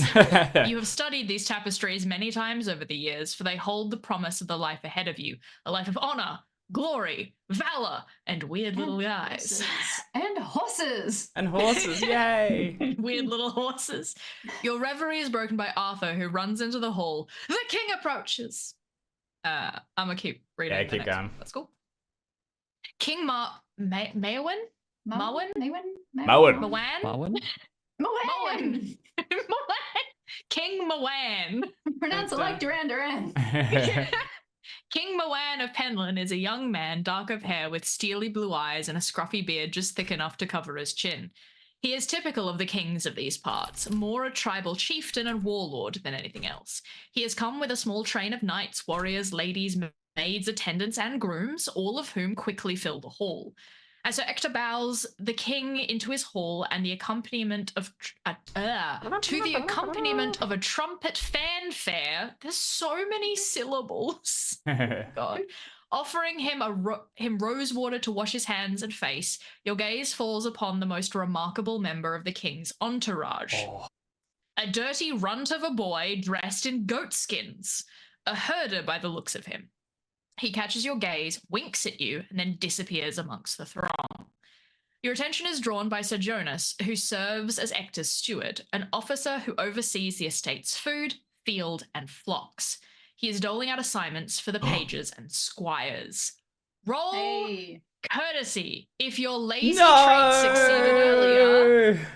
You have studied these tapestries many times over the years, for they hold the promise of the life ahead of you, a life of honor, glory, valor, and weird little guys. And horses. And horses, yay! Weird little horses. Your reverie is broken by Arthur, who runs into the hall. The king approaches. I'm gonna keep reading. Yeah, keep going. That's cool. King Maewyn? Marwyn? Mowen. Mowen. King Mowen. Pronounce it like Duran Duran. King Mowen of Penland is a young man, dark of hair, with steely blue eyes and a scruffy beard just thick enough to cover his chin. He is typical of the kings of these parts, more a tribal chieftain and warlord than anything else. He has come with a small train of knights, warriors, ladies, maids, attendants, and grooms, all of whom quickly fill the hall. As Sir Ector bows the king into his hall and the accompaniment of to the accompaniment of a trumpet fanfare, there's so many syllables. God. Offering him him rose water to wash his hands and face, your gaze falls upon the most remarkable member of the king's entourage. Oh. A dirty runt of a boy dressed in goat skins, a herder by the looks of him. He catches your gaze, winks at you, and then disappears amongst the throng. Your attention is drawn by Sir Jonas, who serves as Ector's steward, an officer who oversees the estate's food, field, and flocks. He is doling out assignments for the pages and squires. Roll courtesy. If your lazy trait succeeded earlier...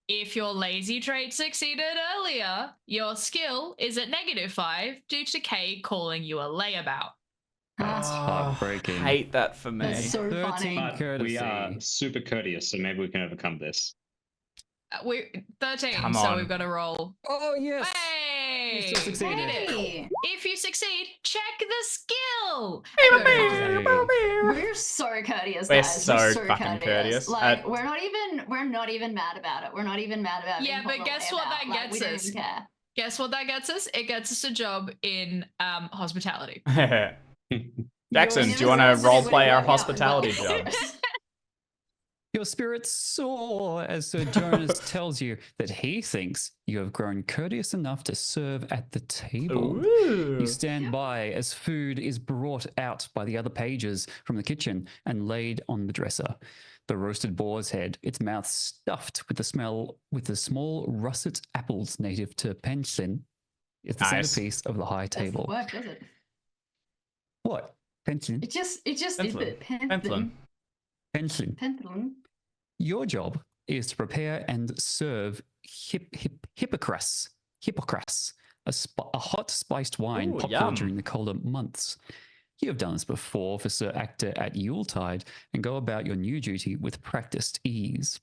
If your lazy trait succeeded earlier, your skill is at -5 due to Kay calling you a layabout. That's heartbreaking. Hate that for me. That's so 13 funny. But courtesy. we are super courteous, so maybe we can overcome this. We're 13, Come so on. we've got to roll. Oh, yes. Hey! You still succeeded. Hey, If you succeed, check the skill. we're so courteous, We're guys. so we're so fucking courteous. Like we're not even mad about it. We're not even mad about it. Yeah, but guess what that Like, gets we don't us? even care. Guess what that gets us? It gets us a job in hospitality. Jackson, do you want to roleplay our hospitality jobs? Your spirits soar as Sir Jonas tells you that he thinks you have grown courteous enough to serve at the table. Ooh. You stand by as food is brought out by the other pages from the kitchen and laid on the dresser. The roasted boar's head, its mouth stuffed with the small russet apples native to Pendragon, is the Nice. centerpiece of the high Doesn't table. work, does it? What? Pendragon? It just is Penthlin. it. Penthlin. Pendragon. Penthlin. Your job is to prepare and serve hippocras, a hot spiced wine Ooh, popular yum. during the colder months. You have done this before for Sir Ector at Yuletide and go about your new duty with practiced ease.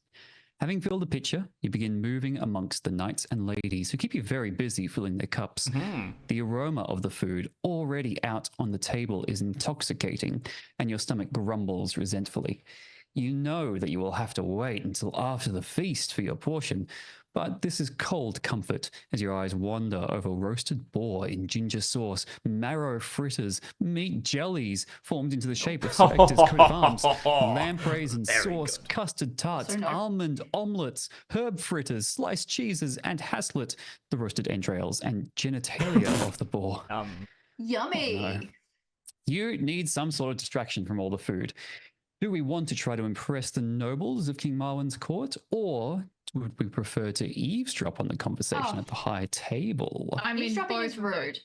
Having filled the pitcher, you begin moving amongst the knights and ladies who keep you very busy filling their cups. Mhm. The aroma of the food already out on the table is intoxicating, and your stomach grumbles resentfully. You know that you will have to wait until after the feast for your portion, but this is cold comfort as your eyes wander over roasted boar in ginger sauce, marrow fritters, meat jellies formed into the shape of Sir Ector's coat of arms, lampreys and Very sauce, good. custard tarts, So nice. almond omelets, herb fritters, sliced cheeses, and haslet, the roasted entrails and genitalia of the boar. Yummy. no. You need some sort of distraction from all the food. Do we want to try to impress the nobles of King Marwan's court, or would we prefer to eavesdrop on the conversation Oh. at the high table? I mean, Eavesdropping both is rude.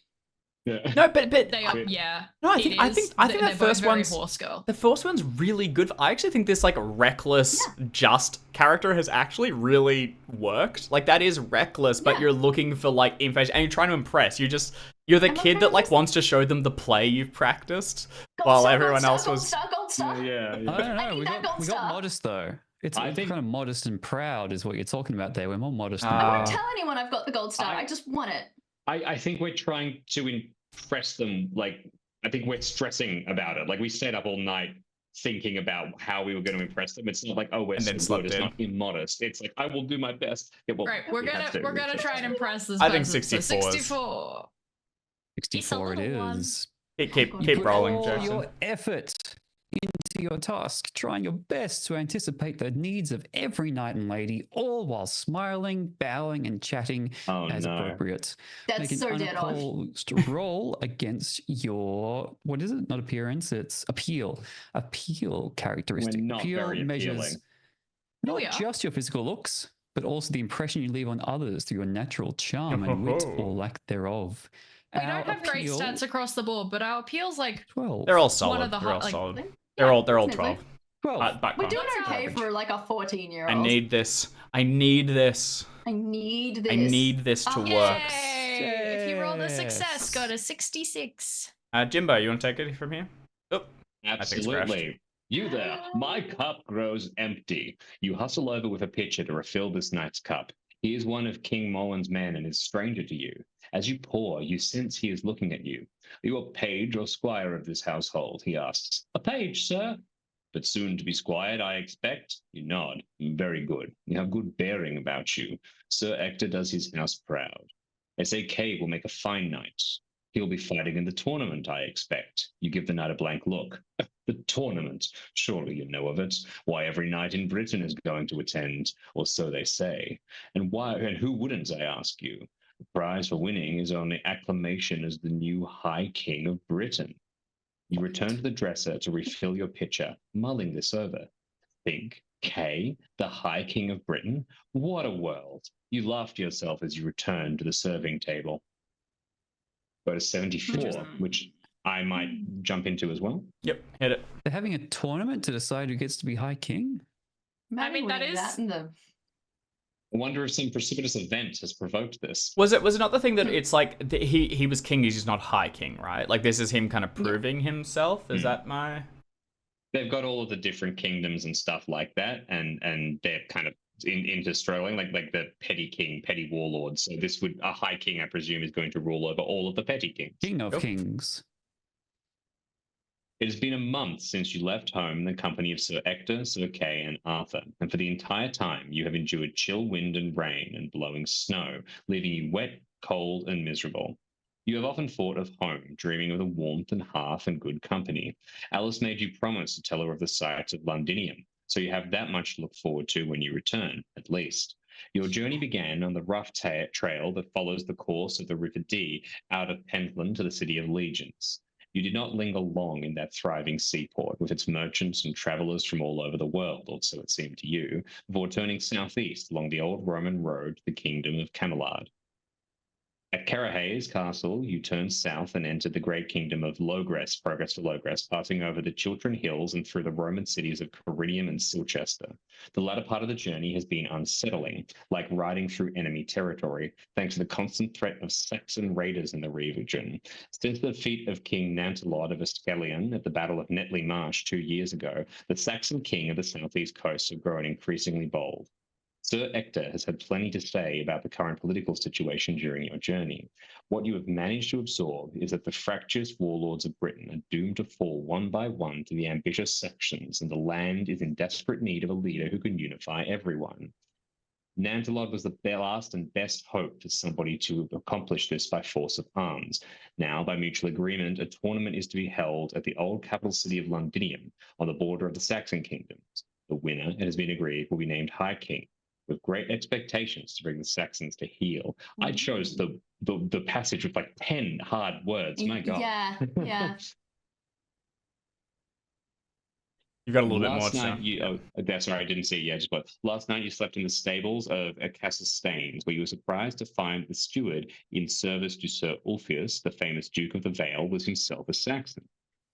Yeah. No, but They are, I- yeah. No, I it think- I is. think They're that both first very one's- horse girl. the first one's really good. I actually think this like reckless, just character has actually really worked. Like that is reckless, but Yeah. you're looking for like information and you're trying to impress. You're the I'm not kid trying that to like just- wants to show them the play you've practiced, Gold while star, everyone gold else star, was. gold star. Yeah. I don't I know. need We that got gold star. modest though. It's I think- kind of modest and proud is what you're talking about there. We're more modest. I than won't Ah. tell anyone I've got the gold star. I- I just want it. I think we're trying to impress them. Like, I think we're stressing about it. Like, we stayed up all night thinking about how we were going to impress them. It's not like, oh, we're And so then good. slept It's in. not immodest. It's like, I will do my best. Yeah, well, Right, we're we have gonna to. try and impress this I think person. So 64 is- 64. 64 it little one. is. Keep You put rolling, all Jackson. your effort into your task, trying your best to anticipate the needs of every knight and lady, all while smiling, bowing, and chatting Oh, as no. appropriate. That's Make an so dead on. unopposed roll against your, what is it? Not appearance, it's appeal. Appeal characteristic. We're not Appeal very measures appealing. not we are. just your physical looks, but also the impression you leave on others through your natural charm and wit or lack thereof. We don't have great appeal, stats across the board, but our appeal's like 12. They're all one solid. of the They're all like, solid. Yeah, They're all definitely. 12. 12. Back We're on. doing That's okay average. for like a 14-year-old. I need this. I need this. I need this. I need this to Oh, work. Yay! If you rolled a success, go to 66. Jimbo, you want to take it from here? Oh, think it's crashed. Absolutely. You there. My cup grows empty. You hustle over with a pitcher to refill this knight's cup. He is one of King Molin's men and is stranger to you. As you pour, you sense he is looking at you. Are you a page or squire of this household? He asks. A page, sir. But soon to be squired, I expect. You nod. Very good. You have good bearing about you. Sir Ector does his house proud. They say Kay will make a fine knight. He'll be fighting in the tournament, I expect. You give the knight a blank look. The tournament. Surely you know of it. Why, every knight in Britain is going to attend, or so they say. And who wouldn't, I ask you? The prize for winning is only acclamation as the new High King of Britain. You return to the dresser to refill your pitcher, mulling this over. Think, Kay, the High King of Britain? What a world! You laugh to yourself as you return to the serving table. Go to 74, which I might jump into as well. Yep, hit it. They're having a tournament to decide who gets to be High King? I mean, that is- that in the I wonder if some precipitous event has provoked this. Was it not the thing that it's like he was king, he's just not high king, right? Like this is him kind of proving himself. Is that my? They've got all of the different kingdoms and stuff like that, and they're kind of interstrolling, like the petty king, petty warlord. So this would a high king, I presume, is going to rule over all of the petty kings. King of Yep. Kings. It has been a month since you left home in the company of Sir Ector, Sir Kay, and Arthur, and for the entire time you have endured chill wind and rain and blowing snow, leaving you wet, cold, and miserable. You have often thought of home, dreaming of the warmth and hearth and good company. Alice made you promise to tell her of the sights of Londinium, so you have that much to look forward to when you return, at least. Your journey began on the rough trail that follows the course of the River Dee out of Pentland to the City of Legions. You did not linger long in that thriving seaport with its merchants and travellers from all over the world, or so it seemed to you, before turning southeast along the old Roman road to the kingdom of Camelard. At Carahay's castle, you turned south and entered the great kingdom of Logress, progress to Logress, passing over the Chiltern Hills and through the Roman cities of Corinium and Silchester. The latter part of the journey has been unsettling, like riding through enemy territory, thanks to the constant threat of Saxon raiders in the region. Since the defeat of King Nantelot of Ascalon at the Battle of Netley Marsh 2 years ago, the Saxon king of the southeast coast have grown increasingly bold. Sir Ector has had plenty to say about the current political situation during your journey. What you have managed to absorb is that the fractious warlords of Britain are doomed to fall one by one to the ambitious sections, and the land is in desperate need of a leader who can unify everyone. Nantelot was the last and best hope for somebody to accomplish this by force of arms. Now, by mutual agreement, a tournament is to be held at the old capital city of Londinium, on the border of the Saxon kingdoms. The winner, it has been agreed, will be named High King, with great expectations to bring the Saxons to heel. I chose the passage with like 10 hard words. My God. Yeah. You got a little bit more. Last night, sorry, I didn't see it yet. But last night you slept in the stables of Cassis Staines, where you were surprised to find the steward in service to Sir Ulfius, the famous Duke of the Vale, was himself a Saxon.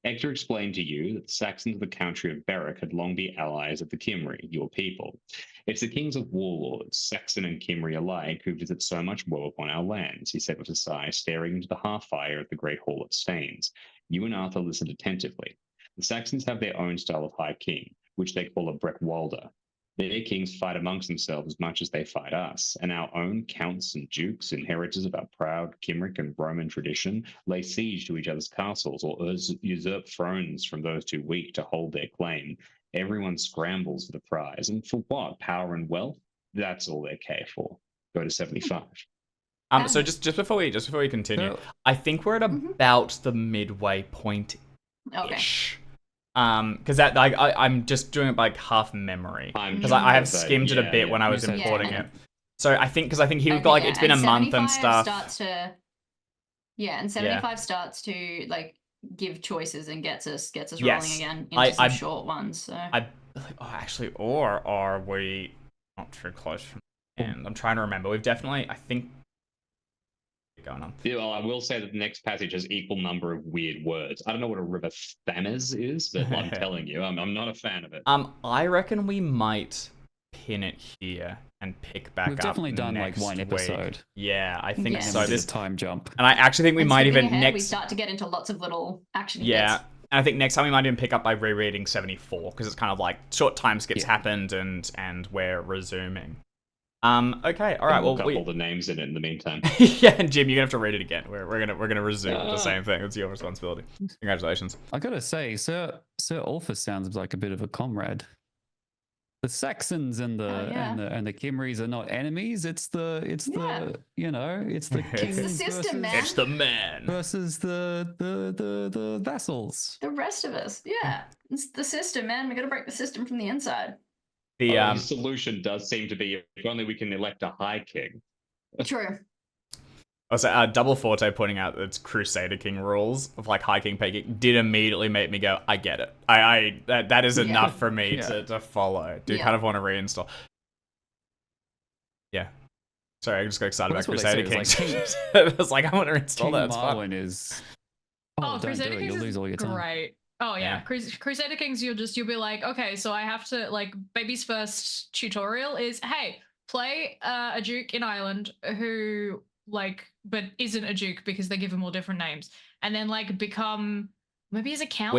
Ector explained to you that the Saxons of the country of Berwick had long been allies of the Cymry, your people. It's the kings of warlords, Saxon and Cymry alike, who visit so much woe upon our lands, he said with a sigh, staring into the half-fire of the great hall at Staines. You and Arthur listened attentively. The Saxons have their own style of high king, which they call a Breckwalder. Their kings fight amongst themselves as much as they fight us, and our own counts and dukes, inheritors of our proud Cymric and Roman tradition, lay siege to each other's castles or usurp thrones from those too weak to hold their claim. Everyone scrambles for the prize, and for what? Power and wealth? That's all they care for. Go to 75. So just before we continue, So- I think we're at about the midway point ish. Because that I'm just doing it by like half memory because I have skimmed it a bit when I was importing it. So I think he got like it's been a month and stuff. Starts to, and 75 starts to like give choices and gets us rolling again into some short ones. So or are we not too close from the end? I'm trying to remember. We've definitely going on. Yeah, well, I will say that the next passage has equal number of weird words. I don't know what a river Thames is, but I'm telling you, I'm not a fan of it. I reckon we might pin it here and pick back up. We've definitely done like one episode. Yeah, I think so. This time jump, and I actually think we might even we start to get into lots of little action. Yeah. And I think next time we might even pick up by rereading 74 because it's kind of like short time skips happened and we're resuming. Okay, all right. We'll Well, all the names in it in the meantime. Yeah, and Jim, you're gonna have to read it again. We're gonna resume the same thing. It's your responsibility. Congratulations. I gotta say, Sir Ulfus sounds like a bit of a comrade. The Saxons and the Kimmeries are not enemies. It's the you know it's the It's the system, man. It's the man versus the vassals. The rest of us, it's the system, man. We got to break the system from the inside. The solution does seem to be if only we can elect a high king. True. Also, Double Forte pointing out that it's Crusader King rules of like High King, Pay King did immediately make me go, I get it. That is enough for me to follow. Do kind of want to reinstall. Yeah. Sorry, I just got excited about Crusader Kings. I was like, I want to install that. Marwyn is. Crusader Kings you'll lose all your time. great. Oh yeah. Crusader Kings, you'll be like, okay, so I have to like baby's first tutorial is, hey, play a duke in Ireland who like but isn't a duke because they give him all different names, and then like become maybe as a count.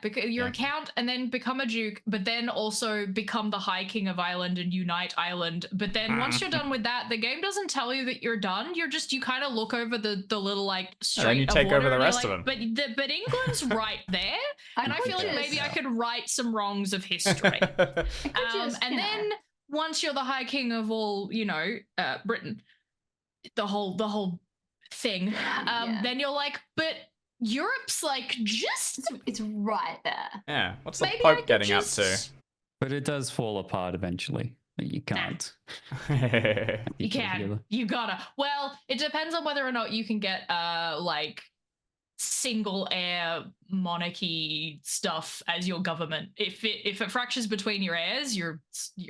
Because you're a count and then become a duke, but then also become the High King of Ireland and unite Ireland. But then once you're done with that, the game doesn't tell you that you're done. You kind of look over the little like street and you take over the rest of them. But England's right there, and I feel like maybe I could right some wrongs of history. And then once you're the High King of all, Britain, the whole thing, then you're like, but Europe's like it's right there. Yeah, what's the Pope getting up to? But it does fall apart eventually. You can't. You can. You gotta. Well, it depends on whether or not you can get like single heir monarchy stuff as your government. If it fractures between your heirs, you're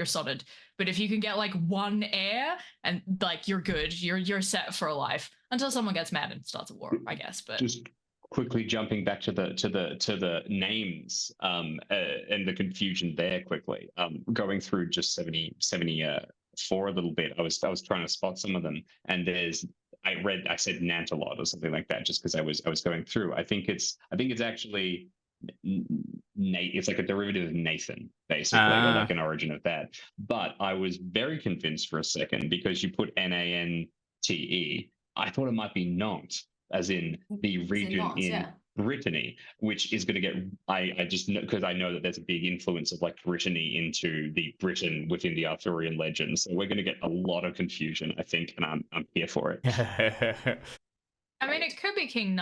sorted. But if you can get like one heir and like you're good, you're set for life until someone gets mad and starts a war, I guess. But just quickly jumping back to the names and the confusion there quickly. Going through just 74 a little bit. I was trying to spot some of them, and I said Nantalot or something like that just because I was going through. I think it's actually it's like a derivative of Nathan, basically, or like an origin of that. But I was very convinced for a second because you put Nante. I thought it might be Nantes, as in the region in Brittany, which is going to get. I just know because I know that there's a big influence of like Brittany into the Britain within the Arthurian legends. So we're going to get a lot of confusion, I think, and I'm here for it. I mean, it could be King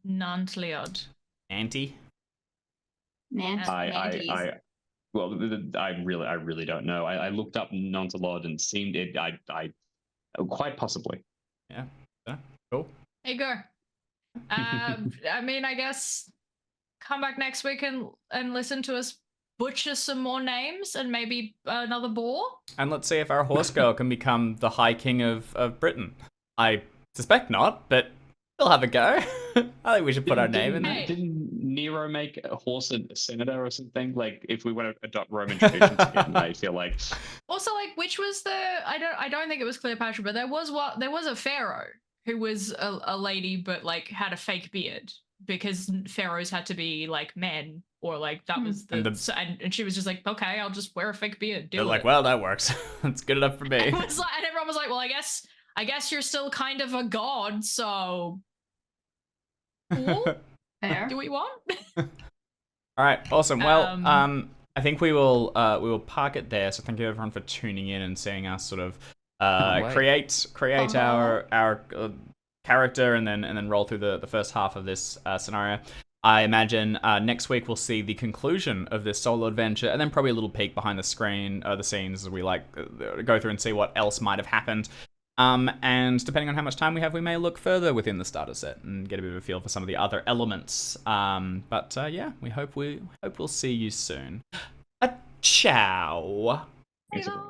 Nantleod. Auntie. I really don't know. I looked up Nantalod and seemed it. I quite possibly. Yeah. Cool. There you go. I mean, I guess come back next week and listen to us butcher some more names and maybe another boar. And let's see if our horse girl can become the High King of Britain. I suspect not, but we'll have a go. I think we should put our name in there. Didn't Nero make a horse a senator or something? Like, if we want to adopt Roman traditions again, I feel like. Also, like, which was the? I don't think it was Cleopatra, but there was a pharaoh who was a lady, but like had a fake beard. because pharaohs had to be like men, or like that Hmm. was and she was just like, okay, I'll just wear a fake beard. They're Do like, it. well, that works. That's good enough for me. And everyone was like, well, I guess you're still kind of a god, so cool. Fair. Do what you want. All right, awesome. Well, Um, I think we will park it there. So thank you everyone for tuning in and seeing us sort of Can't wait. create our character and then roll through the first half of this scenario. I imagine next week we'll see the conclusion of this solo adventure, and then probably a little peek behind the screen, the scenes as we go through and see what else might have happened. And depending on how much time we have, we may look further within the starter set and get a bit of a feel for some of the other elements. But yeah, we hope we'll see you soon. Ciao. It's a-